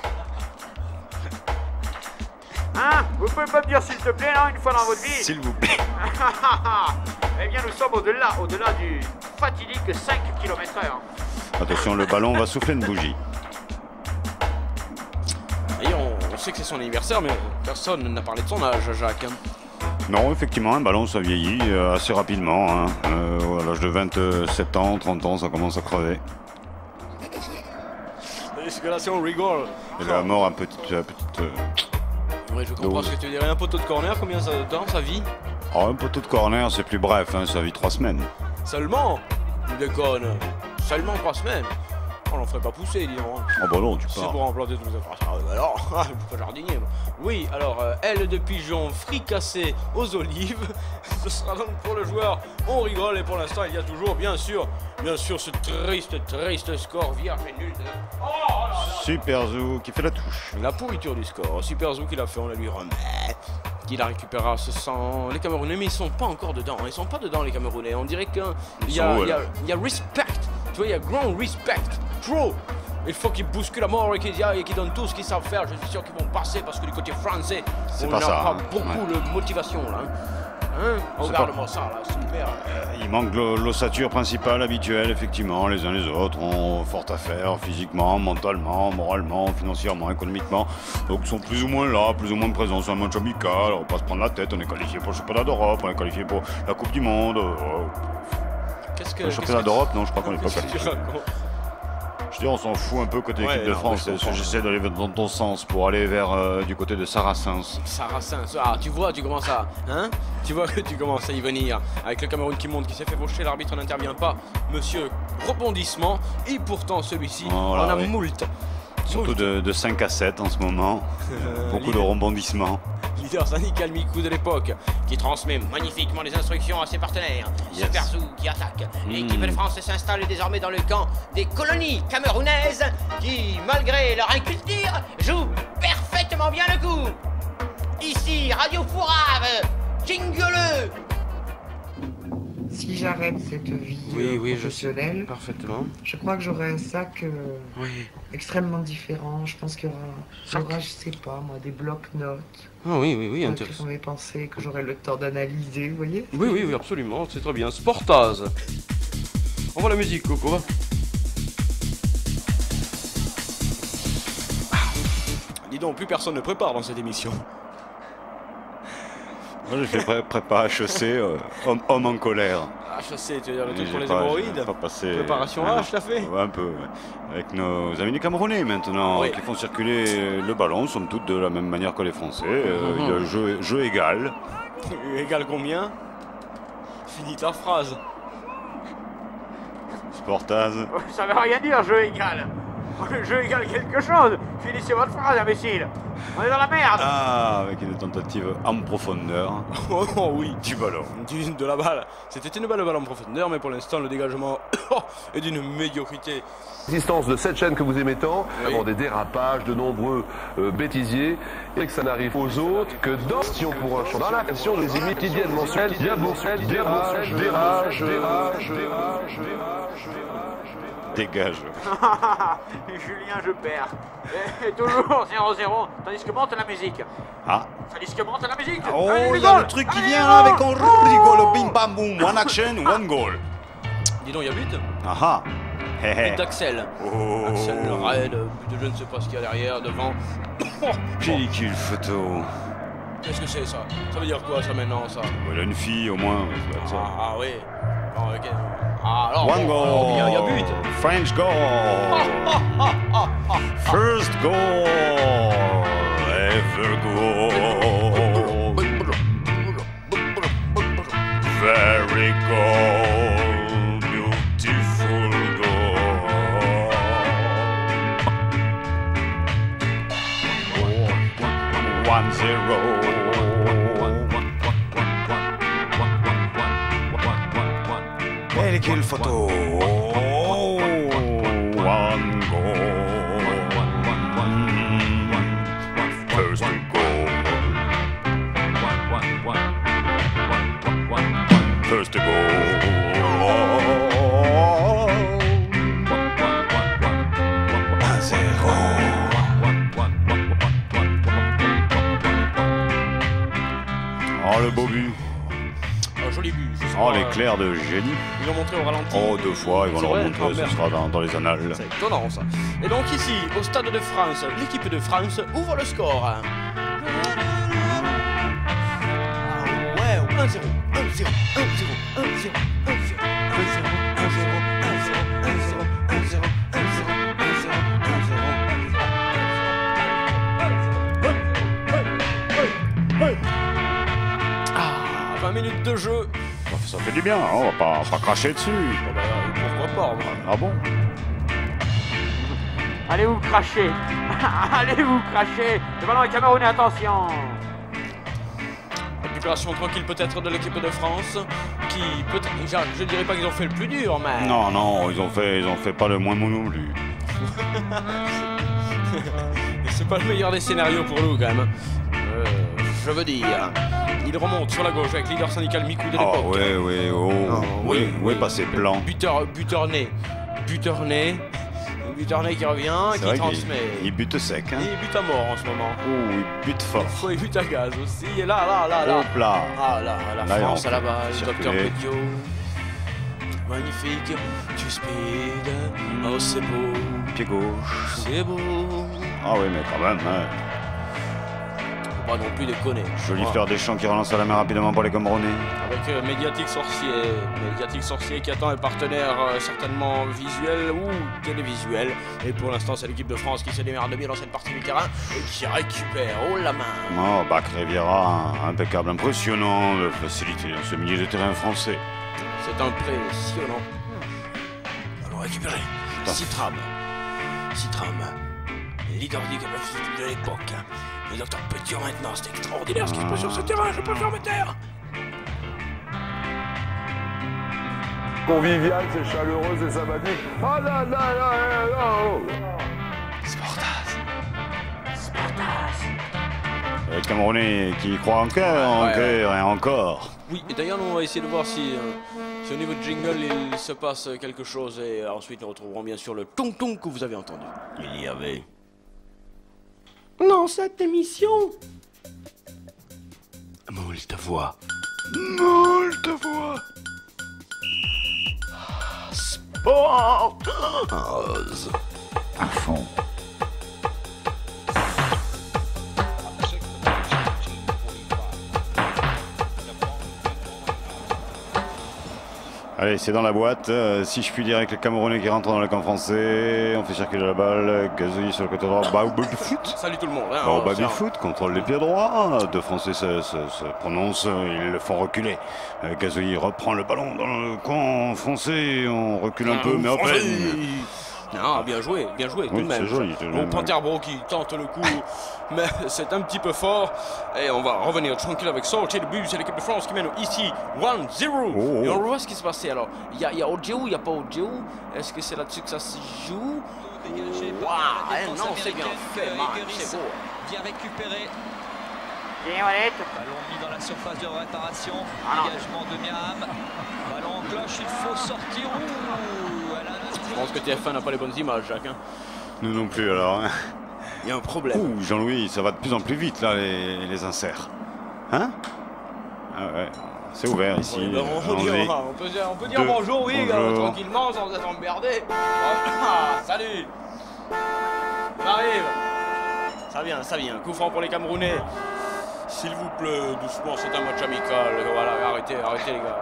Hein? Vous pouvez pas me dire s'il te plaît, là, une fois dans votre vie? S'il vous plaît. Eh bien, nous sommes au-delà du fatidique 5 km/h. Attention, le ballon va souffler une bougie. Et on sait que c'est son anniversaire, mais personne n'a parlé de son âge, Jacques. Non, effectivement, un ballon, ça vieillit assez rapidement. Hein. À l'âge de 27 ans, 30 ans, ça commence à crever. Parce que là, si on rigole. Et la mort, un petit... Oui, je comprends ce que tu dirais. Un poteau de corner, combien ça de temps ça vit? Oh, un poteau de corner, c'est plus bref, hein, ça vit 3 semaines. Seulement? Tu déconnes. Seulement 3 semaines. On l'en ferait pas pousser, disons. Oh bah non, tu C'est pars. pour implanter tous les autres. Alors, je suis pas jardinier. Moi. Oui, alors, aile de pigeon fricassée aux olives. Ce sera donc pour le joueur. On rigole et pour l'instant, il y a toujours, bien sûr, ce triste score vierge et nul. Oh là là. Super Zou qui fait la touche. La pourriture du score. Super Zou qui l'a fait, on la lui remet. Qui la récupérera, ce sang. Les Camerounais, mais ils sont pas encore dedans. Ils sont pas dedans, les Camerounais. On dirait qu'il y a respect. Tu vois, il y a grand respect. Trop. Il faut qu'ils bousculent à mort et qu'ils donnent tout ce qu'ils savent faire. Je suis sûr qu'ils vont passer parce que du côté français, C'est on pas n'a ça, pas hein. beaucoup de motivation là. Regarde-moi ça là, super. Il manque l'ossature principale habituelle, effectivement. Les uns les autres ont fort à faire, physiquement, mentalement, moralement, financièrement, économiquement. Donc ils sont plus ou moins là, plus ou moins présents sur un match amical. On va pas se prendre la tête, on est qualifié pour le championnat d'Europe, on est qualifié pour la Coupe du Monde. Le championnat d'Europe, non, je crois qu'on n'est pas Qu'est-ce que tu qualifié. racontes? Je veux dire, on s'en fout un peu côté Ouais, équipe de non, France. je comprends. J'essaie d'aller dans ton sens pour aller vers du côté de Saracens. Saracens, ah tu vois, tu commences à... Hein? Tu vois que tu commences à y venir. Avec le Cameroun qui monte, qui s'est fait faucher, l'arbitre n'intervient pas. Monsieur, rebondissement. Et pourtant celui-ci, Oh là, on a oui. moult. Surtout de 5 à 7 en ce moment. Beaucoup de rebondissements. Leader syndical Mikou de l'époque, qui transmet magnifiquement les instructions à ses partenaires. Yes. Super Zou qui attaque. L'équipe de France s'installe désormais dans le camp des colonies camerounaises qui, malgré leur inculture, jouent parfaitement bien le coup. Ici, Radio Fourave, jingle. Si j'arrête cette vie professionnelle, Parfaitement. je crois que j'aurai un sac Oui. extrêmement différent. Je pense qu'il y aura, je sais pas moi, des blocs-notes, Ah oui, que intéressant. mes pensées, que j'aurai le temps d'analyser, vous voyez. Oui, absolument, c'est très bien. Sportaz. On voit la musique, Coco. Dis donc, plus personne ne prépare dans cette émission. Moi, j'ai fait prépa HEC, homme en colère. HEC, tu veux dire le Et truc pour j'ai les pas- hémorroïdes j'ai pas passé. Préparation Ah, H, t'as fait ouais, un peu, ouais. Avec nos amis les Camerounais maintenant, Oui. qui font circuler le ballon, somme toute de la même manière que les Français. Il y a jeu égal. Égal combien? Finis ta phrase. Sportaz. Ça veut rien dire, jeu égal. Jeu égal quelque chose. Finissez votre phrase, imbécile. On est dans la merde. Ah, avec une tentative en profondeur Oh oui, du ballon. de la balle. C'était une balle en profondeur, mais pour l'instant, le dégagement est d'une médiocrité. L'existence de cette chaîne que vous aimez tant, Oui. des dérapages, de nombreux bêtisiers, et que ça n'arrive aux autres que dans pour un champ. Dans la question des émissions quotidiennes mensuelles, il y a beaucoup de rage. Dégage. Julien, je perds. Et toujours 0-0. Tandis que monte la musique. Ah. Tandis que monte la musique. Oh, Allez, il y a goal. le truc qui Allez, vient goal. là avec un rigolo, bim bam boum, one action, one goal. Dis donc, il y a but. Ah ah. Hé hé. But d'Axel. Oh. Axel le raid, but de je ne sais pas ce qu'il y a derrière, devant. Pellicule photo. Qu'est-ce que c'est ça? Ça veut dire quoi ça maintenant ça? Voilà une fille au moins. Ça doit être ça. Ah oui. Ah, ok. Ah, alors, One bon, goal. alors, il y a but. French goal. First goal. Ever goal. Very goal. Beautiful goal. 1-0. Pellicule photo. One goal. First goal. First goal. 1-0. Oh le beau but. Un joli but. Oh l'éclair de génie. Ils l'ont montré au ralenti. Oh 2 fois, ils vont le C'est vrai. remontrer, Oh, ce merde. sera dans les annales. C'est étonnant ça. Et donc ici, au Stade de France, l'équipe de France ouvre le score. Ah ouais, 1-0, 1-0, 1-0, 1-0, 1-0, 1-0, 1-0, 20 minutes de jeu. Ça fait du bien, hein, on va pas cracher dessus. Oh bah, pourquoi pas, moi. Ah bon? Allez vous cracher. Allez vous cracher. Le ballon est camerounais, attention. Récupération tranquille peut-être de l'équipe de France qui peut-être, je dirais pas qu'ils ont fait le plus dur, mais Non, non, ils ont fait pas le moins mou non plus. c'est pas le meilleur des scénarios pour nous quand même. Je veux dire, il remonte sur la gauche avec leader syndical Mikou de l'époque. Oh ouais, ouais, oh, oui, ouais, pas ses plans. Buteur-né qui revient, C'est qui vrai transmet. il bute sec, hein. Il bute à mort en ce moment. Oh, il bute fort. Il bute à gaz aussi. Et là. Hop là. Ah là, la Là, France on à la peut base, circuler. Docteur Pédio. Magnifique, du speed. Oh, c'est beau, Pied gauche. c'est beau. Ah oui, mais quand même, hein. Faut pas non plus déconner. Joli Voilà. fleur des champs qui relance à la main rapidement pour les Camerounais. Avec Médiatique Sorcier qui attend un partenaire certainement visuel ou télévisuel. Et pour l'instant, c'est l'équipe de France qui se démerde bien dans cette partie du terrain et qui récupère la main. Oh, Bac Riviera, impeccable, impressionnant de facilité dans ce milieu de terrain français. C'est impressionnant. Allons récupérer Citram, leader de l'époque. Le docteur Pétion maintenant, c'est extraordinaire ce qui se passe sur ce terrain, je peux faire me taire. Convivial, c'est chaleureux, c'est sympathique. Ah là là là là là. Les Camerounais qui croient encore, Ouais. et encore. Oui, et d'ailleurs, nous on va essayer de voir si au niveau de jingle il se passe quelque chose et ensuite nous retrouverons bien sûr le tonton que vous avez entendu. Il y avait. Dans cette émission, Moult voix. Moult voix. Sport. À fond. Allez, c'est dans la boîte. Si je puis dire, avec les Camerounais qui rentrent dans le camp français, on fait circuler la balle. Gazouillis sur le côté droit. Bah, au baby-foot. salut tout le monde. Hein, Au baby-foot, contrôle les pieds droits. Deux Français se prononcent, ils le font reculer. Gazouillis reprend le ballon dans le camp français. On recule un peu, mais à peine. Non, bien joué tout de même. C'est joli. tout de même. Panterbro qui tente le coup, mais c'est un petit peu fort. Et on va revenir tranquille avec sortie de but. C'est l'équipe de France qui mène ici 1-0. Oh. Et on voit ce qui se passait. Alors, il y a Odjou, il n'y a pas Odjou. Est-ce que c'est là-dessus que ça se joue? Waouh, non, c'est bien fait, man, c'est beau. bien récupéré. Bien, Wallet. Ballon mis dans la surface de réparation. Dégagement de Miam. Ballon en cloche, il faut sortir. Ouh, Je pense que TF1 n'a pas les bonnes images, Jacques. Hein. Nous non plus alors. Hein. Il y a un problème. Ouh, Jean-Louis, ça va de plus en plus vite là, les inserts. Hein? Ah ouais, c'est ouvert ici. Oui, ben on peut dire bonjour, oui, bonjour. tranquillement, sans être emmerdé. Ah, salut. On arrive. Ça vient. Coup franc pour les Camerounais. S'il vous plaît, doucement, c'est un match amical. Voilà, arrêtez les gars.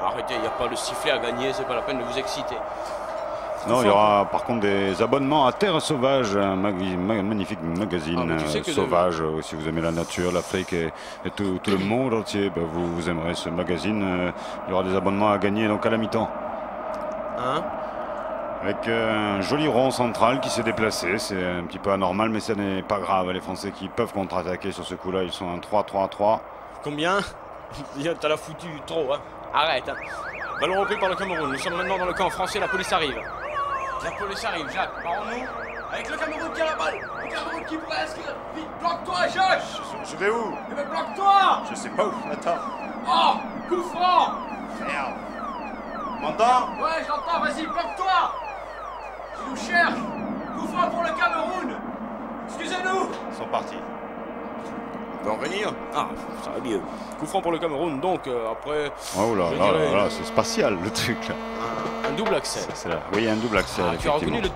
Arrêtez, il n'y a pas de sifflet à gagner, c'est pas la peine de vous exciter. Non, il y aura par contre des abonnements à Terre Sauvage, un magnifique magazine sauvage. Si vous aimez la nature, l'Afrique et tout le monde entier, ben vous aimerez ce magazine. Il y aura des abonnements à gagner donc à la mi-temps. Hein? Avec un joli rond central qui s'est déplacé. C'est un petit peu anormal, mais ce n'est pas grave. Les Français qui peuvent contre-attaquer sur ce coup-là, ils sont un 3-3-3. Combien? T'as la foutu trop, hein? Arrête, hein. Ballon repris par le Cameroun. Nous sommes maintenant dans le camp français, la police arrive. La police arrive, Jacques, parlons-nous. Avec le Cameroun qui a la balle. Le Cameroun qui presse. Vite, bloque-toi, Jacques. Je vais où? Eh ben, bloque-toi. Je sais pas où. Attends. Oh, coup franc. Merde. M'entends? Ouais, j'entends, vas-y, bloque-toi. Il nous cherche. Coup franc pour le Cameroun. Excusez-nous. Ils sont partis. On peut en venir? Ah, ça va mieux. Coup franc pour le Cameroun, donc après... Oh là là, c'est spatial le truc là. Un double accès. Oui, un double accès. Ah, tu as reconnu le...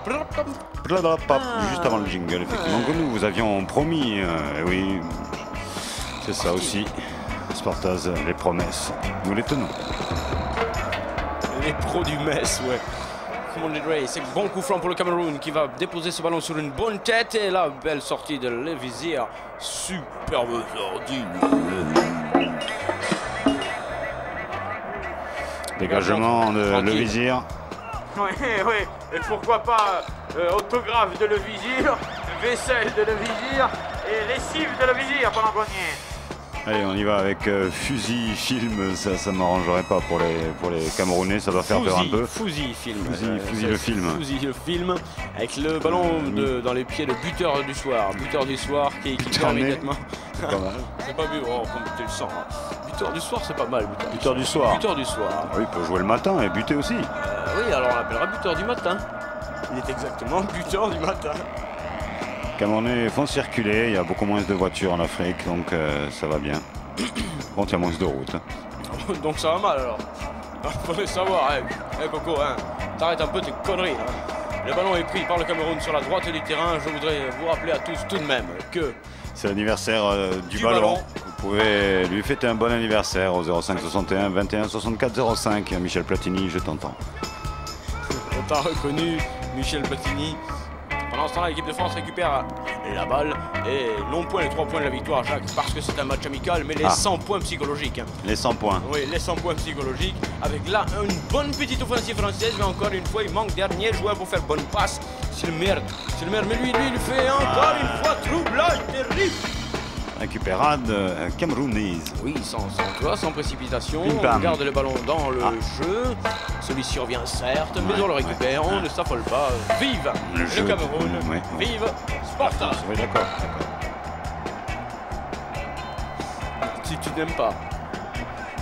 Juste avant le jingle, effectivement, que nous vous avions promis. Oui, c'est ça aussi. Sportaz, les promesses, nous les tenons. Les pros du Metz, ouais. Come on, Ray, c'est bon coup franc pour le Cameroun qui va déposer ce ballon sur une bonne tête. Et la belle sortie de Le Vizir. Superbe sortie. Dégagement de Le Vizir. Oui, et pourquoi pas autographe de Le Vizir, vaisselle de Le Vizir et lessive de Le Vizir pendant qu'on y est. Allez, on y va avec fusil, film, ça m'arrangerait pas pour les Camerounais, ça va faire peur un peu. Fusil film. Fusil le film. Fusil le film, avec le ballon dans les pieds de buteur du soir. Buteur du soir qui perd immédiatement. C'est pas mal. C'est pas mieux, oh, comme tu le sens. Hein. Buteur du soir, c'est pas mal. Buteur du soir. Buteur du soir. Oui, il peut jouer le matin et buter aussi. Oui, alors on l'appellera buteur du matin. Il est exactement buteur du matin. Les Camerounais font circuler, il y a beaucoup moins de voitures en Afrique, donc ça va bien. Bon, il y a moins de routes. Donc ça va mal alors. Faudrait savoir, Coco, hein, t'arrêtes un peu tes conneries. Hein. Le ballon est pris par le Cameroun sur la droite du terrain. Je voudrais vous rappeler à tous tout de même que... C'est l'anniversaire du ballon. Vous pouvez lui fêter un bon anniversaire au 05 61 21 64 05. Michel Platini, je t'entends. On t'a reconnu, Michel Platini. Pendant ce temps-là, l'équipe de France récupère la balle et non point les 3 points de la victoire, Jacques, parce que c'est un match amical, mais les 100 points psychologiques. Hein. Les 100 points. Oui, les 100 points psychologiques, avec là une bonne petite offensive française, mais encore une fois, il manque dernier joueur pour faire bonne passe. C'est le merde, mais lui, il fait encore une fois troublage terrible. Récupérade camerounaise. Oui, sans précipitation. Bim, on garde le ballon dans le jeu. Celui-ci revient certes, mais on le récupère, on ne s'affole pas. Vive le Cameroun, vive Sportaz. Oui, d'accord. Si tu n'aimes pas.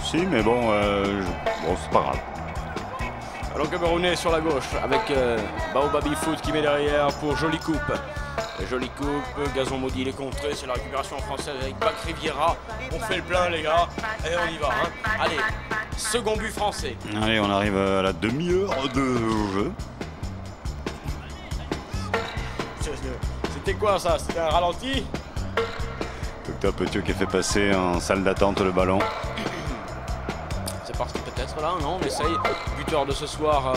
Si, mais bon, bon c'est pas grave. Alors Camerounais sur la gauche, avec Baobabi Foot qui met derrière pour jolie coupe. Jolie coupe, Gazon Maudit, les contrées, c'est la récupération française avec Bac Riviera. On fait le plein les gars, et on y va. Hein. Allez, second but français. Allez, on arrive à la demi-heure de jeu. C'était quoi ça? C'était un ralenti? Docteur Petiot qui a fait passer en salle d'attente le ballon. C'est parti peut-être là, non? On essaye. Buteur de ce soir.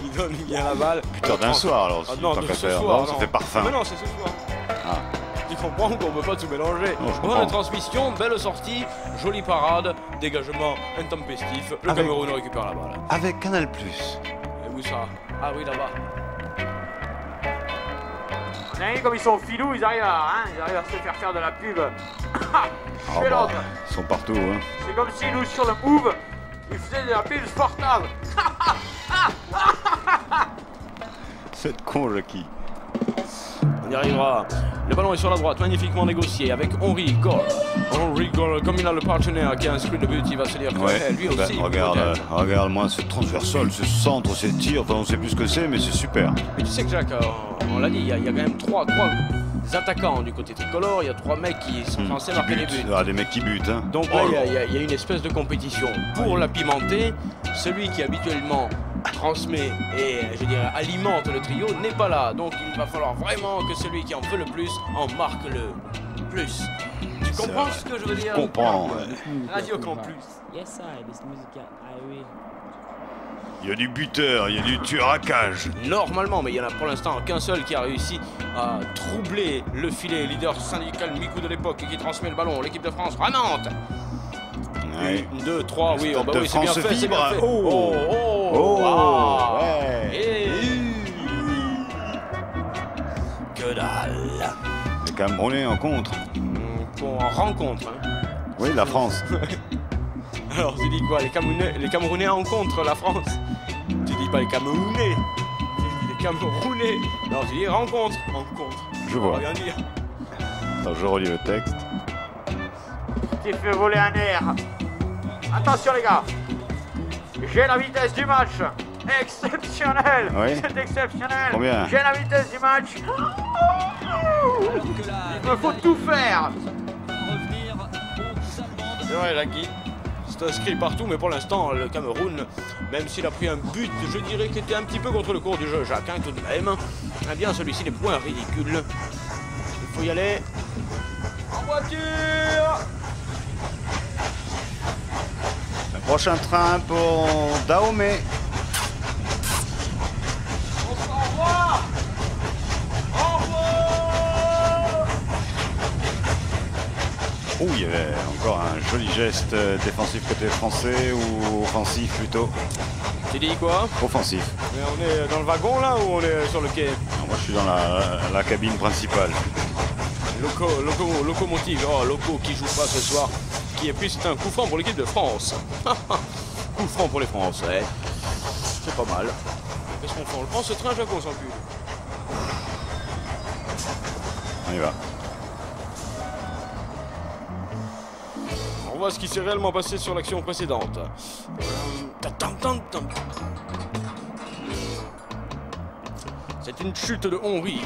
Il donne bien la balle. Buteur d'un soir alors. Non, de ce soir. Non, ça fait parfum. Mais non, c'est ce soir. Ah. Tu comprends qu'on ne peut pas tout mélanger. Bonne transmission, belle sortie, jolie parade, dégagement intempestif. Le Cameroun récupère la balle. Avec Canal+. Et où ça? Ah oui, là-bas. Vous avez vu comme ils sont filous, ils arrivent à se faire de la pub. Ils sont partout. Hein. C'est comme si nous, sur le Move, ils faisaient de la pub Sportaz. Cette con, Jackie. On y arrivera. Le ballon est sur la droite, magnifiquement négocié avec Henri Gol. Henri Gol, comme il a le partenaire qui a inscrit le but, il va se dire que Ouais, lui aussi. regarde-moi ce transversal, ce centre, ces tirs, on ne sait plus ce que c'est, mais c'est super. Mais tu sais que Jacques, on l'a dit, il y a quand même trois attaquants du côté tricolore, il y a 3 mecs qui sont censés marquer des buts. Ah, des mecs qui butent. Hein. Donc là, il y a une espèce de compétition. Pour la pimenter, celui qui habituellement transmet et, je dirais, alimente le trio n'est pas là. Donc il va falloir vraiment que celui qui en fait le plus en marque le plus. Tu comprends ce que je veux dire? Je comprends. Radio Campus. Yes, I. This music I Il y a du buteur, il y a du tueur à cage. Normalement, mais il y en a pour l'instant qu'un seul qui a réussi à troubler le filet. Leader syndical Mikou de l'époque qui transmet le ballon. L'équipe de France remonte. Ouais. 1, 2, 3, oui, oh, bah oui, c'est bien fait, c'est bien fait. Que dalle. Les Camerounais en contre. En rencontre. Hein. Oui, la France. Alors, tu dis quoi? Les Camerounais en contre la France. Tu dis pas les Camerounais. Tu dis les Camerounais. Non, tu dis rencontre. Je vois. Rien dire. Attends, je relis le texte. Qui fait voler un air. Attention les gars. J'ai la vitesse du match. Exceptionnel. Oui. C'est exceptionnel. Combien? J'ai la vitesse du match. Il me faut tout faire. C'est vrai, Jackie. C'est inscrit partout, mais pour l'instant, le Cameroun, même s'il a pris un but, je dirais qu'il était un petit peu contre le cours du jeu, Jacques, hein, tout de même. Eh bien, celui-ci n'est point ridicule. Il faut y aller en voiture. Le prochain train pour Dahomey. On se revoit. Au revoir. Oh, il y avait encore un joli geste défensif côté français ou offensif plutôt. Tu dis quoi? Offensif. Mais on est dans le wagon là ou on est sur le quai? Non, moi je suis dans la cabine principale. Locomotive, Loco qui joue pas ce soir, qui est pris, c'est un coup franc pour l'équipe de France. Coup franc pour les Français. C'est pas mal. Qu'est-ce qu'on fait? On le prend ce train, Jacques, on s'en pue. On y va. On voit ce qui s'est réellement passé sur l'action précédente. C'est une chute de Henri.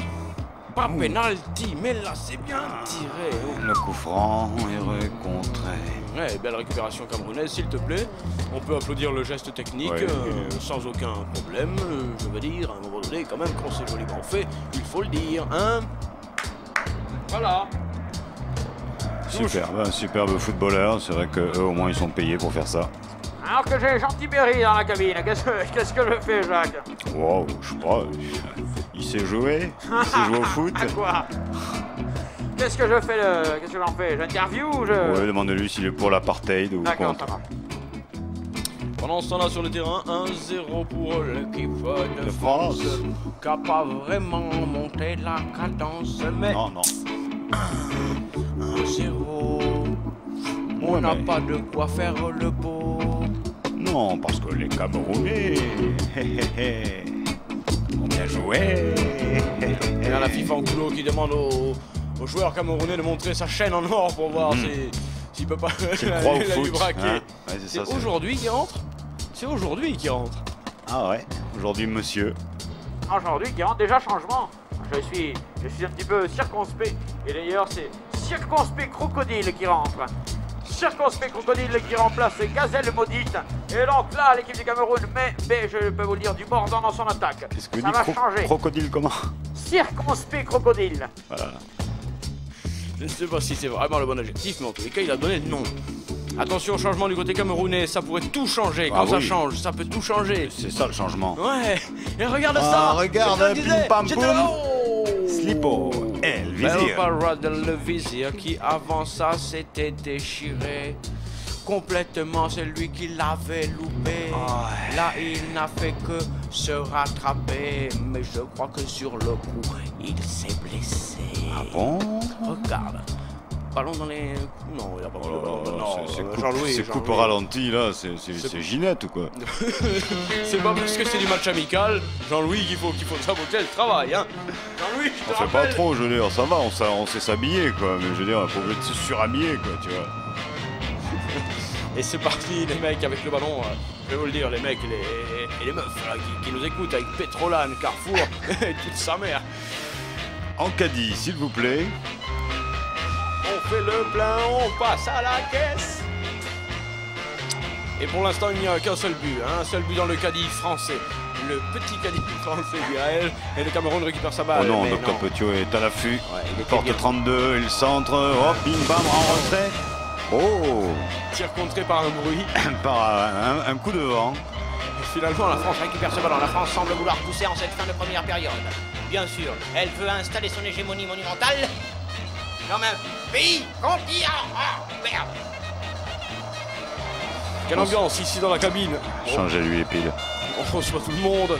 Pas penalty, mais là c'est bien tiré. Le coup franc est rencontré. Ouais, belle récupération camerounaise, s'il te plaît. On peut applaudir le geste technique ouais. Sans aucun problème. Je veux dire, à un moment donné, quand même, quand c'est joliment fait, il faut le dire, hein. Voilà. Superbe, un superbe footballeur. C'est vrai qu'eux, au moins, ils sont payés pour faire ça. Alors que j'ai Jean Tibéry dans la cabine, qu'est-ce que je fais, Jacques? Wow, je sais pas. Il sait jouer. Il sait jouer au foot. À quoi? Qu'est-ce que je fais Qu'est-ce que j'en fais? J'interview ou je... Ouais, demandez-lui s'il est pour l'apartheid ou D'accord, contre. ça marche. Pendant ce temps-là sur le terrain, 1-0 pour l'équipe de France. Qui n'a pas vraiment monté la cadence, mais Non, non. 1-0. On Ouais, n'a mais- pas de quoi faire le beau. Non, parce que les Camerounais ont bien joué. Et là, la FIFA en coulo qui demande aux joueurs camerounais de montrer sa chaîne en or pour voir s'il peut pas S'il croit au la lui foot, braquer. hein. Ouais, c'est ça, C'est c'est- aujourd'hui qu'il rentre. C'est aujourd'hui qu'il rentre. Ah ouais, aujourd'hui, monsieur. Aujourd'hui, qui rentre déjà changement. Je suis un petit peu circonspect. Et d'ailleurs, c'est circonspect crocodile qui rentre. Circonspect crocodile qui remplace Gazelle maudite. Et donc là, l'équipe du Cameroun met, je peux vous le dire, du mordant dans son attaque. Qu'est-ce que Ça dit va changer. crocodile comment? Circonspect crocodile. Voilà. Je ne sais pas si c'est vraiment le bon adjectif, mais en tous les cas, il a donné le nom. Attention au changement du côté camerounais, ça pourrait tout changer. Quand ça oui. change, ça peut tout changer. C'est ça le changement. Ouais, et regarde Ah, ça. regarde, Je te le disais, pim pam j'étais poum. là. Oh. Slippo, le vizir. Belparade, le vizir qui avant ça s'était déchiré. Complètement, c'est lui qui l'avait loupé. Ouais. Là, il n'a fait que se rattraper. Mais je crois que sur le coup, il s'est blessé. Ah bon? Regarde. ballon dans les... Non, il n'y a pas de ballon. Jean-Louis. C'est coupe ralenti là, c'est Ginette ou quoi? C'est pas parce que c'est du match amical, Jean-Louis, qu'il faut saboter le travail. Hein. Jean-Louis, je te rappelle... rappelle... pas trop, je veux dire, ça va, on sait s'habiller quoi, mais je veux dire, on peut se surhabiller quoi, tu vois. Et c'est parti, les mecs avec le ballon, je vais vous le dire, les mecs et les meufs là, qui nous écoutent avec Pétrolane, Carrefour et toute sa mère. En caddie, s'il vous plaît. On fait le plein, on passe à la caisse. Et pour l'instant, il n'y a qu'un seul but, hein, un seul but dans le caddie français. Le petit caddie français d'Israël et le Cameroun récupère sa balle. Oh non, Docteur Petiot est à l'affût. Ouais, porte 32, il centre, hop, bim bam, en retrait. Oh! Tir contré par un bruit. Par un coup de vent. Et finalement, la France récupère ce ballon. La France semble vouloir pousser en cette fin de première période. Bien sûr, elle veut installer son hégémonie monumentale. Comme un pays continent. Oh, merde! Quelle ambiance ici dans la cabine. Changez-lui les piles. On reçoit tout le monde.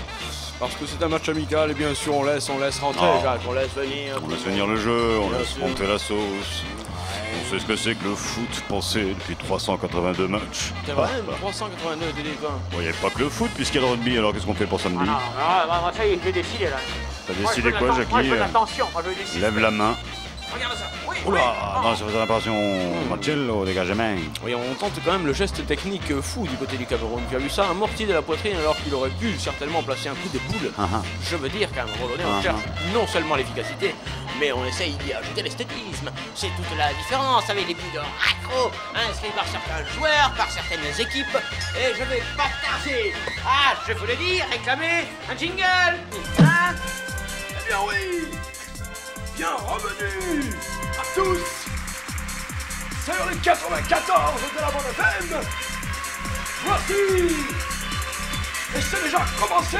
Parce que c'est un match amical et bien sûr on laisse rentrer, Jacques, on laisse venir. On laisse venir le jeu, on laisse monter la sauce. On sait ce que c'est que le foot pensé depuis 382 matchs. C'est vrai, 382 dès les 20. Il n'y a pas que le foot puisqu'il y a le rugby, alors qu'est-ce qu'on fait pour samedi? Ça y est, j'ai décidé là. T'as décidé quoi, Jackie? Moi je veux l'attention, moi je veux décider. Lève la main. Regarde ça. Oui, oula, non, ça faisait l'impression. Marcello, dégagement. Oui, on tente quand même le geste technique fou du côté du Cameroun. Tu as vu ça, un mortier de la poitrine alors qu'il aurait pu certainement placer un coup de boule. Je veux dire qu'à un moment donné, on cherche non seulement l'efficacité, mais on essaye d'y ajouter l'esthétisme. C'est toute la différence avec les buts de raccro inscrits par certains joueurs, par certaines équipes. Et je vais pas tarder. Ah, je voulais dire, réclamer un jingle. Hein? Eh bien oui. Bienvenue à tous sur les 94 de la bande FM. Voici, et c'est déjà commencé,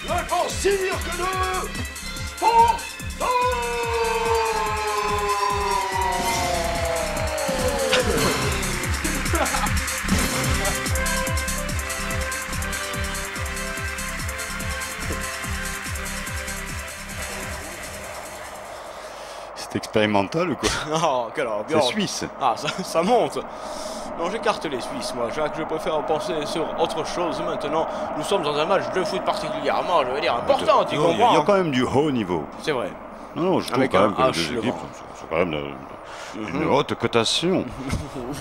le grand cirque de Sport. C'est expérimental ou quoi? Oh, quelle ambiance. C'est suisse. Ah, ça monte. Non, j'écarte les Suisses, moi, Jacques, je préfère penser sur autre chose maintenant. Nous sommes dans un match de foot particulièrement, je veux dire, important, tu comprends? Il y a quand même du haut niveau. C'est vrai. Non, je trouve quand même que les deux équipes sont quand même une haute cotation.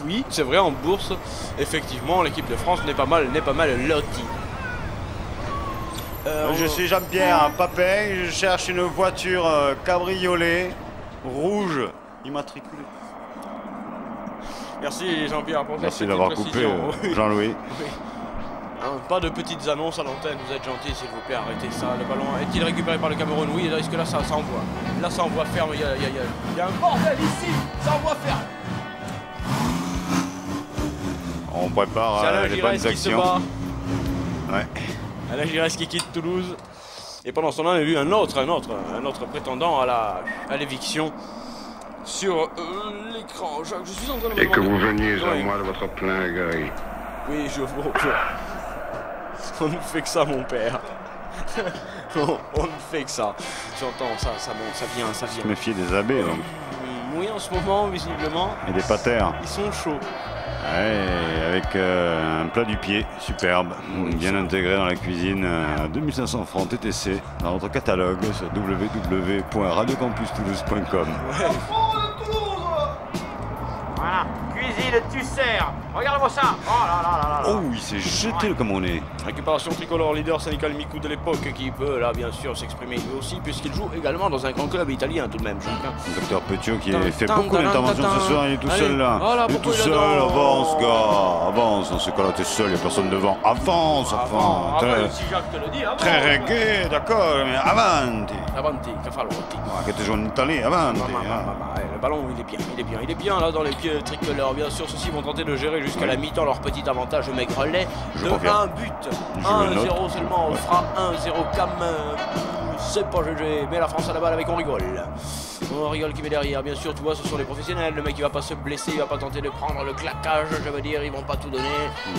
Oui, c'est vrai, en bourse, effectivement, l'équipe de France n'est pas mal lotie. Je suis Jean-Pierre Papin, je cherche une voiture cabriolet rouge immatriculée. Merci Jean-Pierre pour Merci d'avoir coupé, Jean-Louis. Oui. Hein, pas de petites annonces à l'antenne, vous êtes gentil s'il vous plaît, arrêtez ça. Le ballon est-il récupéré par le Cameroun? Oui, est-ce que là ça envoie? Là ça envoie ferme, il y a un bordel ici, ça envoie ferme. On prépare les bonnes actions. Ouais. Alain Giresse qui quitte Toulouse. Et pendant ce temps-là, on a vu un autre prétendant à l'éviction sur l'écran. Je suis en train de me demander... Et que vous veniez à moi de votre plein gré. Oui, je vous... On ne fait que ça, mon père. On ne fait que ça. J'entends ça, ça monte, ça vient. Se méfier des abbés, donc. Oui, en ce moment, visiblement. Et des patères. Ils sont chauds. Ouais, avec un plat du pied, superbe, bien intégré dans la cuisine, 2500 francs TTC, dans notre catalogue sur www.radiocampustoulouse.com. Voilà, cuisine tu sers. Regarde-moi ça. Oh là là là là. Oh, il s'est jeté comme on est. Récupération tricolore, leader syndical Mikou de l'époque, qui peut là bien sûr s'exprimer lui aussi, puisqu'il joue également dans un grand club italien tout de même. Docteur Petiot qui a fait beaucoup d'interventions ce soir, il est tout seul là. Voilà, il est tout seul, avance gars, avance. Dans ce cas-là, t'es seul, il n'y a personne devant. Avance, enfin. Si Jacques te le dit, avance. Très reggae, d'accord, mais avanti. Avanti, che fa l'orti. Che tu joues en Italie, avanti. Le ballon, il est bien là dans les pieds tricolores. Bien sûr, ceux-ci vont tenter de gérer jusqu'à la mi-temps leur petit avantage maigrelet de un but. 1-0 seulement, on fera 1-0 Cam. C'est pas GG, mais la France a la balle avec on rigole. On rigole qui met derrière, bien sûr, tu vois, ce sont les professionnels. Le mec, il va pas se blesser, il va pas tenter de prendre le claquage, je veux dire, ils vont pas tout donner.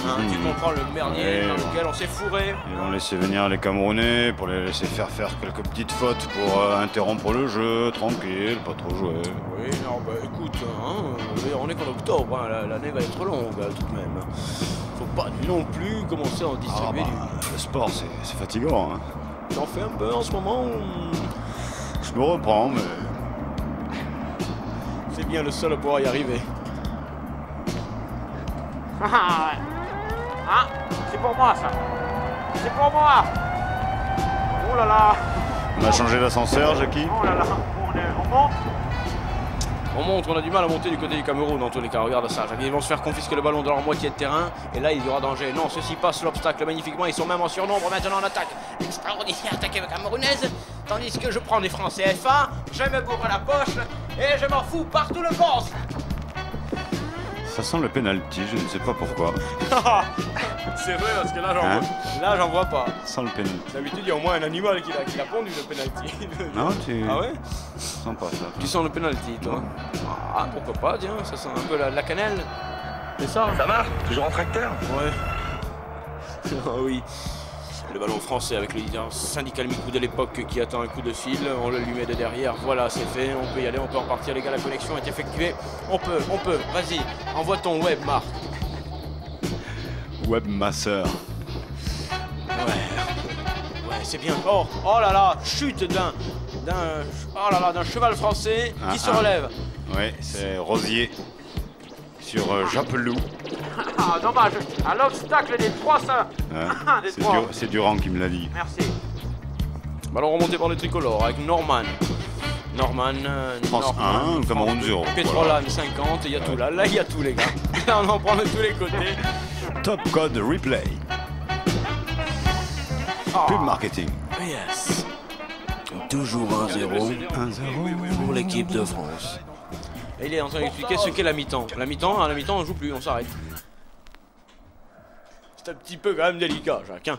Hein, tu comprends le merdier dans lequel on s'est fourré. Ils vont laisser venir les Camerounais pour les laisser faire quelques petites fautes pour interrompre le jeu, tranquille, pas trop jouer. Oui, non, bah écoute, hein, on est qu'en octobre, hein, l'année va être longue tout de même. Faut pas non plus commencer à en distribuer. Le sport, c'est fatigant. Hein. J'en fais un peu en ce moment. Je me reprends, mais... C'est bien le seul à pouvoir y arriver. Ah, c'est pour moi ça. C'est pour moi. Oh là là. On a changé d'ascenseur, Jackie. Oh là là, on monte. On monte, on a du mal à monter du côté du Cameroun dans tous les cas. Regarde ça, ils vont se faire confisquer le ballon dans leur moitié de terrain. Et là, il y aura danger. Non, ceci passe l'obstacle magnifiquement. Ils sont même en surnombre. Maintenant, on attaque. Extraordinaire attaque camerounaise. Tandis que je prends des francs CFA, je me bourre la poche et je m'en fous partout le pense. Ça sent le penalty, je ne sais pas pourquoi. C'est vrai, parce que là, j'en vois pas. Ça sent le penalty. D'habitude, il y a au moins un animal qui l'a pondu, le penalty. Non, tu... Ah ouais? Sympa ça. Tu sens le penalty, toi? Ah, pourquoi pas, tiens, ça sent un peu la cannelle. C'est ça? Ça marche? Toujours en tracteur? Ouais. Ah oui. Le ballon français avec le leader syndical Mikou de l'époque qui attend un coup de fil. On le lui met de derrière. Voilà, c'est fait. On peut y aller, on peut repartir, les gars. La connexion est effectuée. On peut. Vas-y, envoie ton web, Marc. Webmaster. Ouais, c'est bien. Oh là là, chute d'un cheval français qui se relève. Ouais, c'est Rosier sur Japelou. Ah, dommage. À l'obstacle des 300. Ouais, c'est Durand qui me l'a dit. Merci. Ballon remonté par le tricolore avec Norman. France 1, Cameroun 0. Petrolan 50, il y a tout là. Là, il y a tout, les gars. Là, on en prend de tous les côtés. Top Code Replay. Pub marketing. Yes. Toujours 1-0 pour l'équipe de France. Et il est en train d'expliquer ce qu'est la mi-temps. La mi-temps, on joue plus, on s'arrête. C'est un petit peu quand même délicat, Jacques. Hein.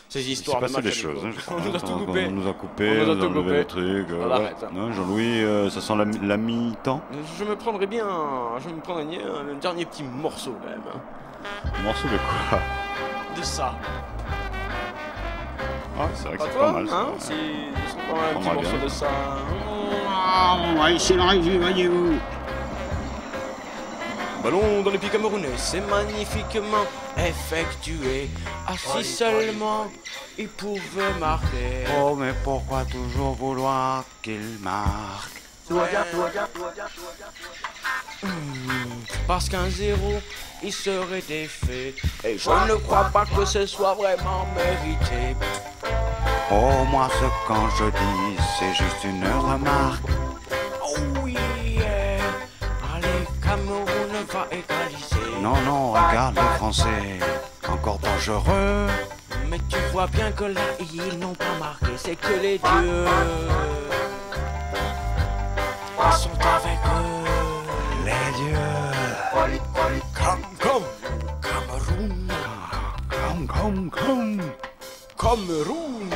Ces histoires de match. Des choses. Hein, on nous a tout coupé. On nous a coupé, on a enlevé le truc. Non, Jean-Louis, ça sent la mi-temps. Je me prendrais bien un dernier petit morceau quand même. Hein. Un morceau de quoi? De ça. Ah, c'est vrai que c'est pas mal ça. Hein, c'est pas mal un petit morceau de ça. On va essayer le régime, voyez-vous. Ballon dans les pieds camerounais, c'est magnifiquement effectué. Assis seulement, il pouvait marquer. Oh, mais pourquoi toujours vouloir qu'il marque? Parce qu'un 0, il serait défait. Et je ne crois pas que ce soit vraiment mérité. Oh, moi, ce quand je dis, c'est juste une remarque. Oh oui, allez, Cameroun va égaliser. Non, regarde les Français, encore dangereux. Mais tu vois bien que là, ils n'ont pas marqué, c'est que les dieux. Ils sont avec eux. Les dieux. Cameroun. Cameroun.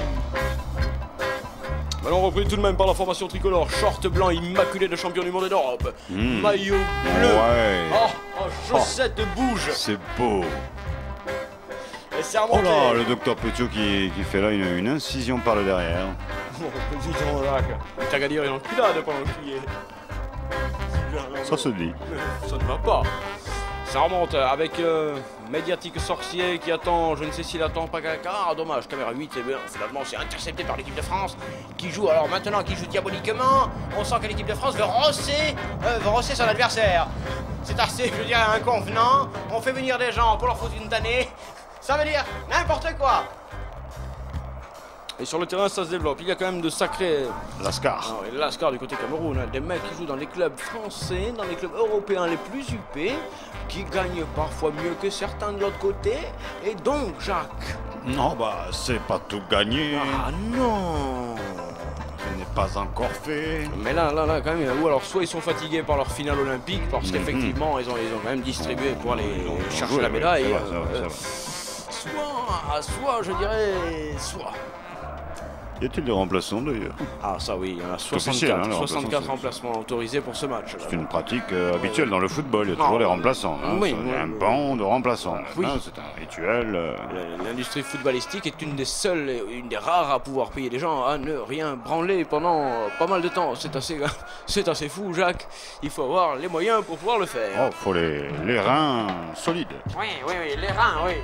Ballon repris tout de même par la formation tricolore. Short blanc immaculé de champion du monde et d'Europe. Maillot bleu. Ouais. Chaussettes bouge. C'est beau. Et c'est remonté. Oh là, le docteur Petiot qui fait là une incision par le derrière. Dis donc là, t'as qu'à dire une enculade pendant le crier. Ça se dit. Ça ne va pas. Ça remonte avec Médiatique Sorcier qui attend, je ne sais s'il attend pas quelqu'un. Ah, dommage, caméra 8, et bien finalement c'est intercepté par l'équipe de France qui joue, alors maintenant qui joue diaboliquement. On sent que l'équipe de France veut rosser son adversaire. C'est assez, je veux dire, inconvenant. On fait venir des gens pour leur foutre une tannée. Ça veut dire n'importe quoi. Et sur le terrain, ça se développe. Il y a quand même de sacrés... Lascar. Lascar du côté Cameroun. Hein. Des mecs qui jouent dans les clubs français, dans les clubs européens les plus huppés, qui gagnent parfois mieux que certains de l'autre côté. Et donc, Jacques... Non, bah, c'est pas tout gagné. Ah non. Ce n'est pas encore fait. Mais là, quand même, ou alors soit ils sont fatigués par leur finale olympique, parce qu'effectivement, ils ont quand même distribué pour aller chercher la médaille. Soit, je dirais, soit. Y a-t-il des remplaçants d'ailleurs? Ah ça oui, il y en a officiel, 64, hein, les 64 remplacements autorisés pour ce match. C'est une pratique habituelle dans le football, il y a toujours des remplaçants. Hein. Oui, Il y a un banc de remplaçants. Oui. Hein, c'est un rituel. L'industrie footballistique est une des seules et une des rares à pouvoir payer les gens à ne rien branler pendant pas mal de temps. C'est assez fou, Jacques. Il faut avoir les moyens pour pouvoir le faire. Oh, faut les reins solides. Oui, les reins, oui.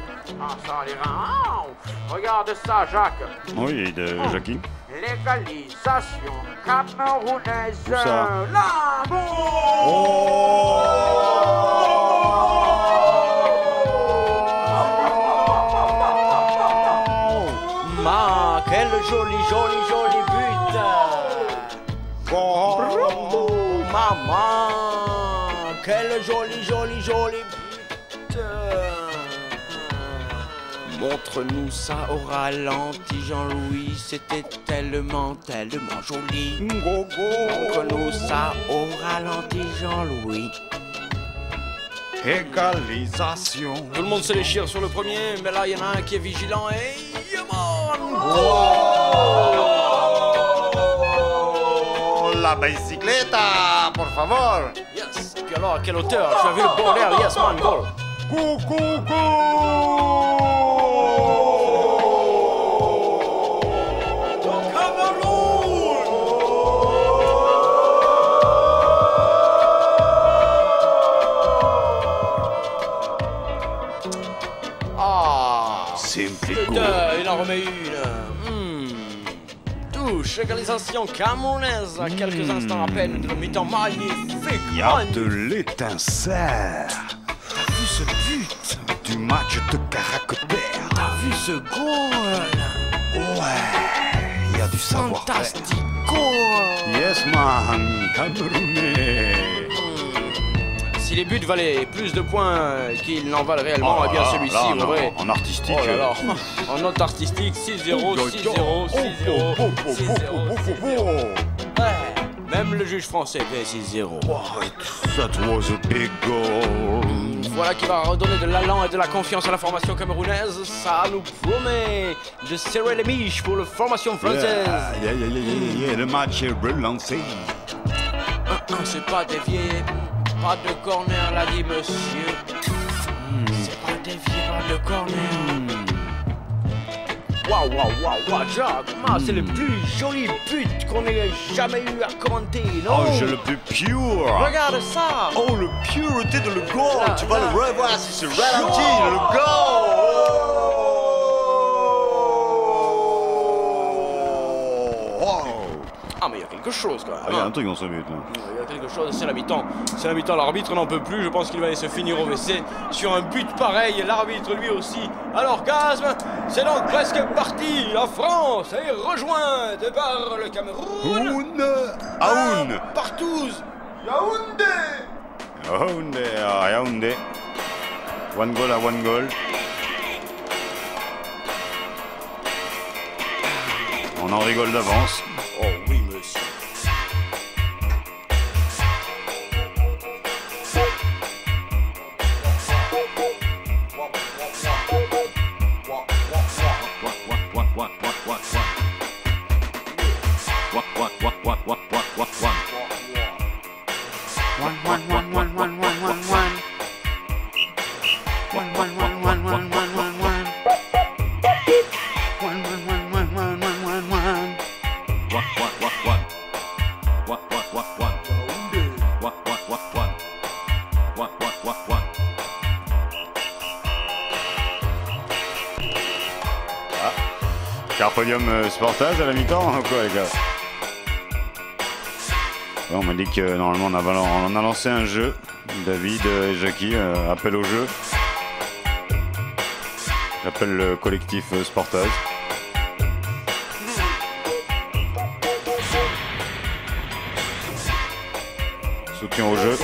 Ah, ça, les reins. Oh, regarde ça, Jacques. Oui, Jackie. Légalisation camerounaise. Où ça? Là, bon. Ma, quel joli but. Oh, maman, quel joli but. Montre-nous ça au ralenti, Jean-Louis, c'était tellement joli. Montre-nous ça au ralenti, Jean-Louis. Égalisation. Tout le monde se déchire sur le premier, mais là il y en a un qui est vigilant et... La bicicleta, por favor. Yes. Et puis alors, à quelle hauteur? Tu as vu le bordel? Yes, man, goal. Il en remet une. Touche, égalisation camerounaise à quelques instants à peine de le mi-temps magnifique. Il y a de l'étincelle. T'as vu ce but? Du match de caractère. T'as vu ce goal? Ouais, il y a du savoir. Fantastique goal. Yes man, camerounais. Si les buts valaient plus de points qu'ils n'en valent réellement, eh bien celui-ci aurait... En artistique. Oh là là. En note artistique, 6-0, 6-0, 6-0, 6-0. Ouais. Même le juge français fait 6-0. That was a big goal. Voilà qui va redonner de l'allant et de la confiance à la formation camerounaise. Ça nous promet de serrer les miches pour la formation française. Yeah. Le match est relancé. C'est pas dévié. Pas de corner, l'a dit monsieur. C'est pas dévié, pas de corner. Waouh, Jacques, c'est le plus joli but qu'on ait jamais eu à commenter, non? Oh, c'est le plus pure. Regarde ça. Oh, le pureté de le goal. Tu vas le revoir si c'est ralenti, le goal. Ah, mais il y a quelque chose quand même. Il y a un truc dans ce but là. Il y a quelque chose, c'est la mi-temps. C'est la mi-temps, l'arbitre n'en peut plus. Je pense qu'il va aller se finir au WC sur un but pareil. Et l'arbitre lui aussi à l'orgasme. C'est donc presque parti. La France est rejointe par le Cameroun. Aoun. Partouze. Yaoundé. One goal à one goal. On en rigole d'avance. Oh oui, monsieur. Carpodium Sportage à la mi-temps ou quoi les gars? Ouais, on m'a dit que normalement on a lancé un jeu. David et Jackie, appel au jeu. J'appelle le collectif Sportage. Soutien au jeu.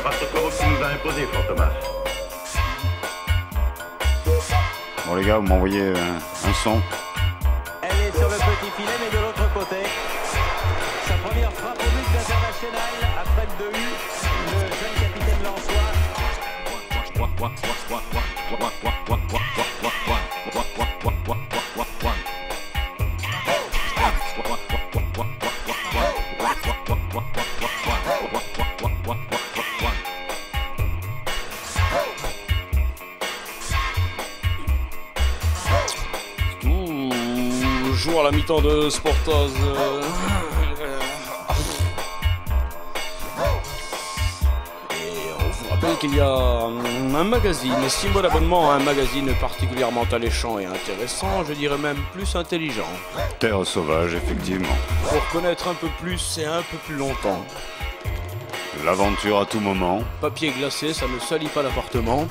Protocole que tu nous as imposé, Fort Thomas. Bon les gars, vous m'envoyez un son. Elle est sur le petit filet, mais de l'autre côté. Sa première frappe au but international après de U, le jeune capitaine Lançois. toujours à la mi-temps de Sportaz. Qu'il y a un magazine, symbole d'abonnement à un magazine particulièrement alléchant et intéressant, je dirais même plus intelligent. Terre sauvage, effectivement. Pour connaître un peu plus et un peu plus longtemps. L'aventure à tout moment. Papier glacé, ça ne salit pas l'appartement.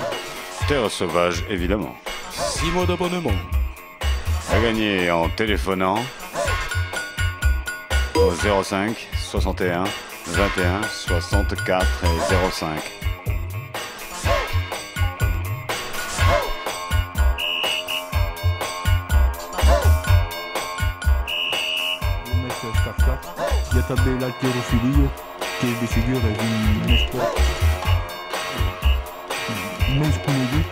Terre sauvage, évidemment. 6 mois d'abonnement. À gagner en téléphonant au 05 61 21 64 et 05. Ya també l'halterofilia, que es de figura d'un esport menys conegut,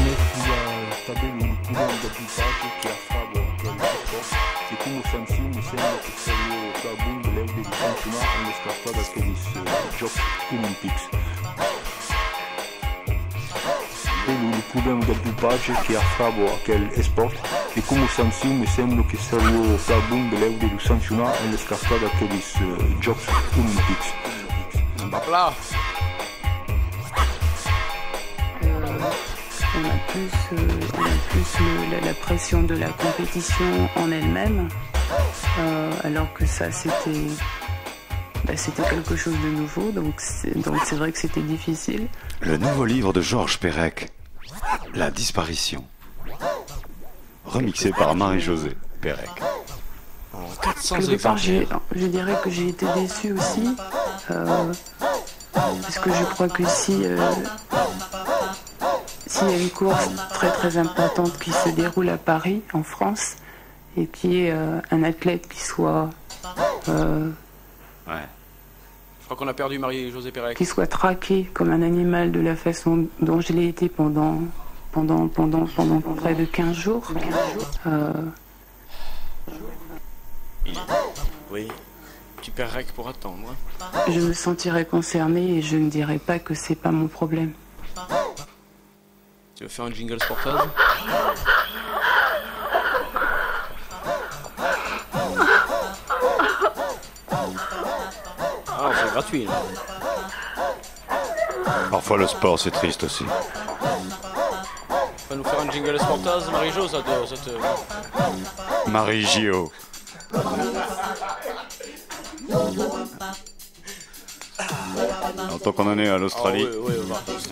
més hi ha també un corrent de dopatge que afaba l'esport, que com ofensiu me sembla que seria l'album de l'eu de campionat en l'escartat d'aquells Jocs Olímpics. Il problema del dopatge che affaba aquel sport e come sanzione mi sembra che seria l'album de l'eu de sancționat en l'escartat d'aquells Jocs Olímpics. Bapla. On a plus la pression de la compétition en elle-même, alors que ça c'était quelque chose de nouveau, donc c'est vrai que c'était difficile. Le nouveau livre de Georges Perec, La disparition, remixé par Marie-Josée Perec. Quelque part, je dirais que j'ai été déçue aussi, parce que je crois que s'il y a une course très très importante qui se déroule à Paris, en France, et qui est un athlète qui soit... Je crois qu'on a perdu Marie-Josée Perec. Qui soit traqué comme un animal de la façon dont je l'ai été pendant près de 15 jours. Oui, tu Perec pour attendre. Je me sentirais concernée et je ne dirais pas que c'est pas mon problème. Tu veux faire un jingle Sportaz? Ah, c'est gratuit là. Parfois le sport c'est triste aussi. Tu vas nous faire un jingle Sportaz, Marie-Jo, ça te... Marie-Jo. Tant qu'on en est à l'Australie,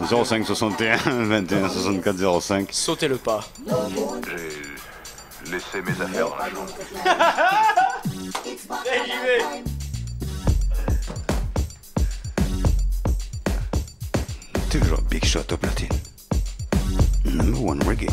05 61 21 64 05. Sautez le pas. J'ai laissé mes affaires dans la chambre. Toujours Big Shot au platine. Number one reggae.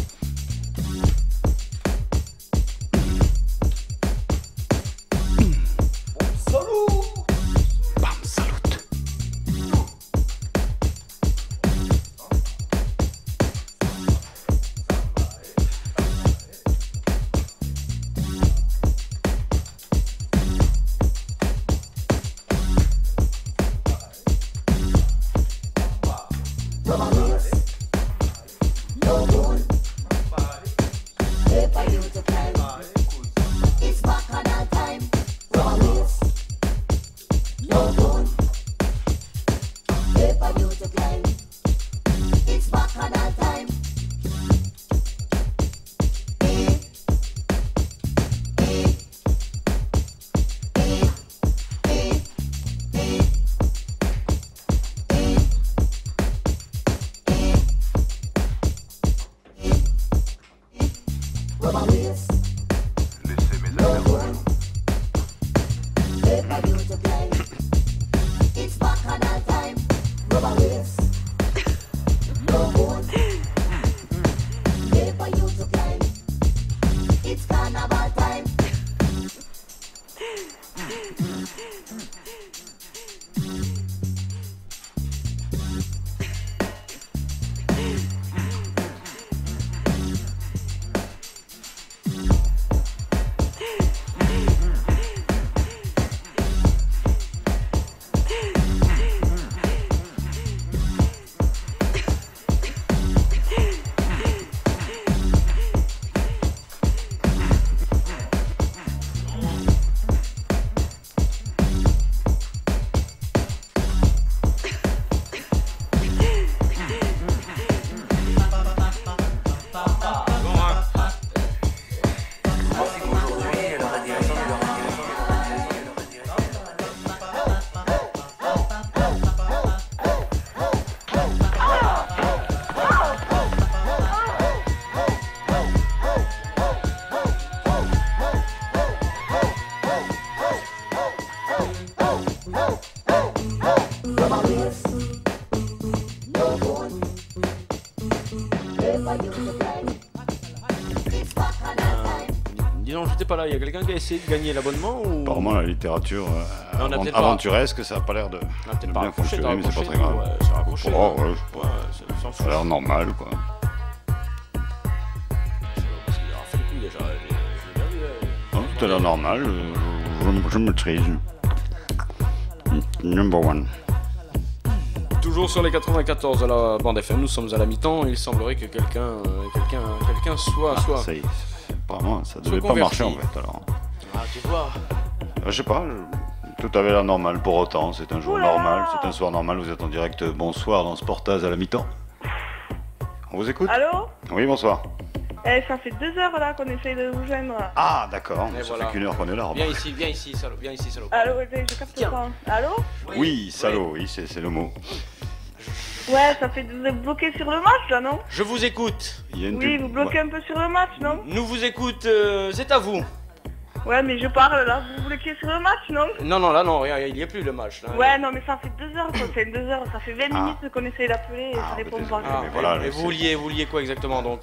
Dis donc, j'étais pas là, il y a quelqu'un qui a essayé de gagner l'abonnement ou... Apparemment, la littérature on a peut-être aventuresque, ça n'a pas l'air de bien fonctionner, mais c'est pas très grave. Ouais, c'est raccroché. Oh, ouais, ça ça a l'air normal, quoi. Parce qu'il aura fait le coup déjà. Je l'ai bien vu. Non, tout a l'air normal, je maîtrise. Number one. Toujours sur les 94 de la bande FM, nous sommes à la mi-temps, il semblerait que quelqu'un soit... Ça y est, apparemment, ça devait pas marcher en fait, alors. Ah, tu vois. Je sais pas, tout avait l'air normal pour autant, c'est un jour normal, c'est un soir normal, vous êtes en direct, bonsoir dans Sportaz à la mi-temps. On vous écoute? Allô? Oui, bonsoir. Ça fait 2 heures là qu'on essaye de vous joindre. Ah, d'accord, ça voilà. fait qu'1 heure qu'on est là. Viens ici, salaud, viens ici, salaud. Allô, je capte pas. Allô? Oui, salaud, oui, c'est le mot. Ouais, ça fait vous êtes bloqué sur le match là, non? Je vous écoute. Oui, vous bloquez un peu sur le match, non? Nous vous écoute, c'est à vous. Ouais, mais je parle là, vous bloquez sur le match, non? Non, là, non, rien, il n'y a plus le match. Là. Ouais, non, mais ça fait 2 heures, ça fait 2 heures, ça fait 20 minutes qu'on essaye d'appeler et ça répond pas. Mais voilà, et vous vouliez quoi exactement donc?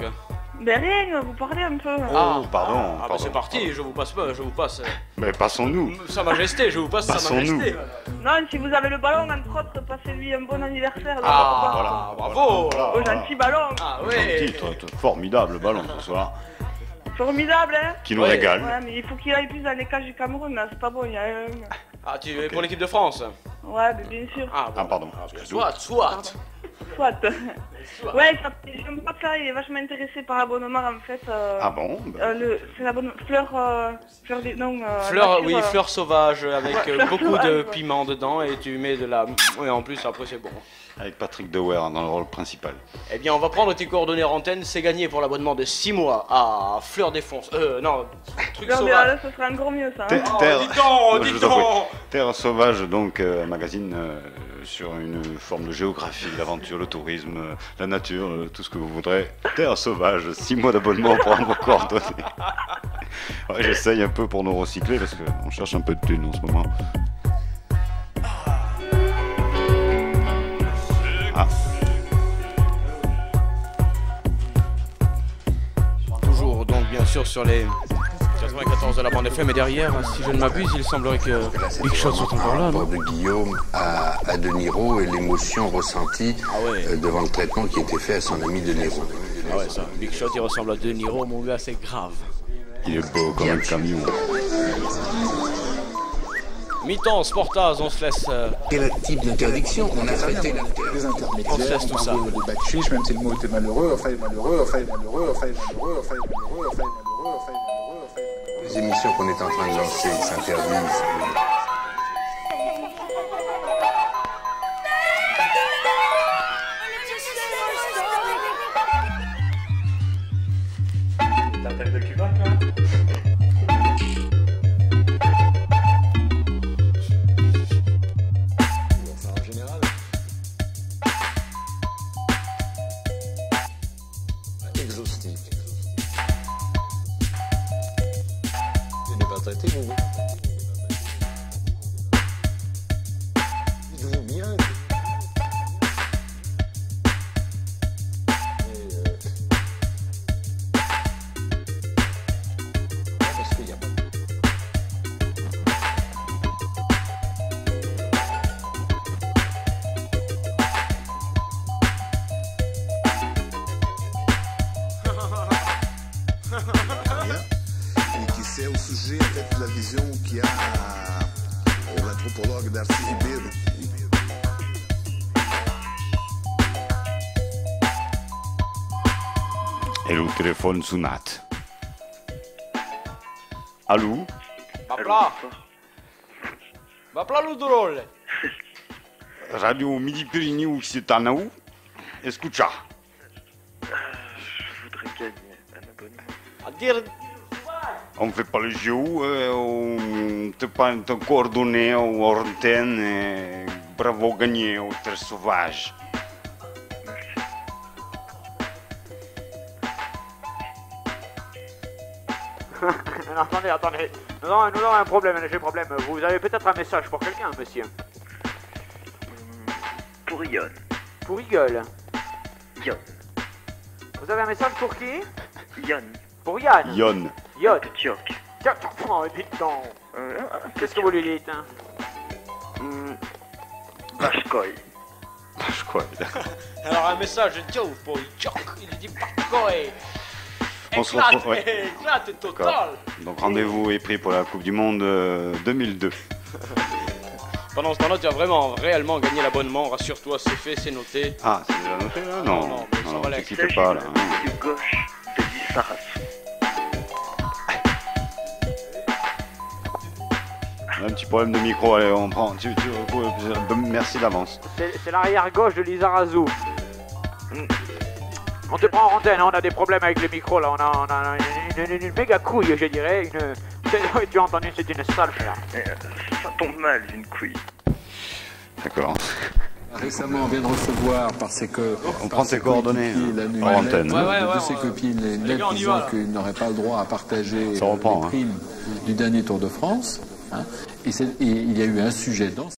Ben rien, vous parlez un peu. Oh, pardon. Ah, bah c'est parti, je vous passe. Mais passons-nous. Sa Majesté, je vous passe Sa Majesté. Non, si vous avez le ballon, entre autres, passez-lui un bon anniversaire. Voilà, bravo. Au gentil ballon. Ah ouais. Formidable ballon ce soir. Formidable, hein. Qui nous régale. Ouais, mais il faut qu'il aille plus dans les cages du Cameroun, là, c'est pas bon, il y a un... Ah, tu es pour l'équipe de France? Ouais, mais bien sûr. Ah, pardon. Soit. Ouais, j'ai un pote là, il est vachement intéressé par l'abonnement en fait. Ah bon? C'est l'abonnement fleur des... Non, fleur sauvage avec beaucoup de piment dedans et tu mets de la... Et en plus après c'est bon. Avec Patrick Dewer dans le rôle principal. Eh bien on va prendre tes coordonnées en antenne, c'est gagné pour l'abonnement de 6 mois à Fleur des Fonces. Non, truc Fleur sauvage. Là, ce serait encore mieux ça. Dis donc. Terre sauvage, donc un magazine sur une forme de géographie, l'aventure, le tourisme, la nature, tout ce que vous voudrez. Terre sauvage, 6 mois d'abonnement pour vos coordonnées. Ouais, j'essaye un peu pour nous recycler parce qu'on cherche un peu de thunes en ce moment. Ah. Toujours donc bien sûr sur les 94 de la bande FM et derrière, si je ne m'abuse, il semblerait que Big Shot soit encore là. De Guillaume à De Niro et l'émotion ressentie devant le traitement qui était fait à son ami De Niro. Ah ouais, ça, Big Shot il ressemble à De Niro, mon gars, c'est grave. Il est beau comme un camion. Mi-temps, Sportaz, on se laisse. Quel type d'interdiction on a traité des intermédiaires, on se laisse tout ça. de backfish, même si le mot était malheureux, malheureux. Les émissions qu'on est en train de lancer s'interdisent. L'attaque de Cuba, là. E il telefono suonato. Allô? Va l'udrolle. Radio Midi Pyrénées, c'est à nous. Escucha. Je voudrais gagner un abonnement. À dire... On fait pas le jeu, on te prend ton coordonnée ou antenne, bravo gagné au Terre Sauvage. Attendez. Nous avons un problème, j'ai un problème. Vous avez peut-être un message pour quelqu'un, monsieur? Pour Yon. Pour Igol. Vous avez un message pour qui? Yann. Pour Yann. Yon. Yon. Tchok. Tiens, prends, dites donc. Qu'est-ce que vous lui dites, hein? Bashkoy. Bashkoy. Alors un message de Joe pour Tchok. Il dit Bashkoy. On se retrouve, ouais. Éclate total. Donc rendez-vous est pris pour la Coupe du Monde 2002. Pendant ce temps-là, tu as vraiment réellement gagné l'abonnement. Rassure-toi, c'est fait, c'est noté. Ah, c'est déjà noté là? Non, non, tu quittes pas là. Du gauche de Saras. Un petit problème de micro, allez, on prend. Merci d'avance. C'est l'arrière gauche de Lizarazu. On te prend en antenne, on a des problèmes avec le micro là, on a une méga couille, je dirais. Tu as entendu, c'est une sale merde. Ça tombe mal, une couille. D'accord. Récemment, on vient de recevoir parce que on prend ses coordonnées en antenne. De ses copines, une lettre disant qu'il n'aurait pas le droit à partager les primes du dernier Tour de France. Et il y a eu un sujet dans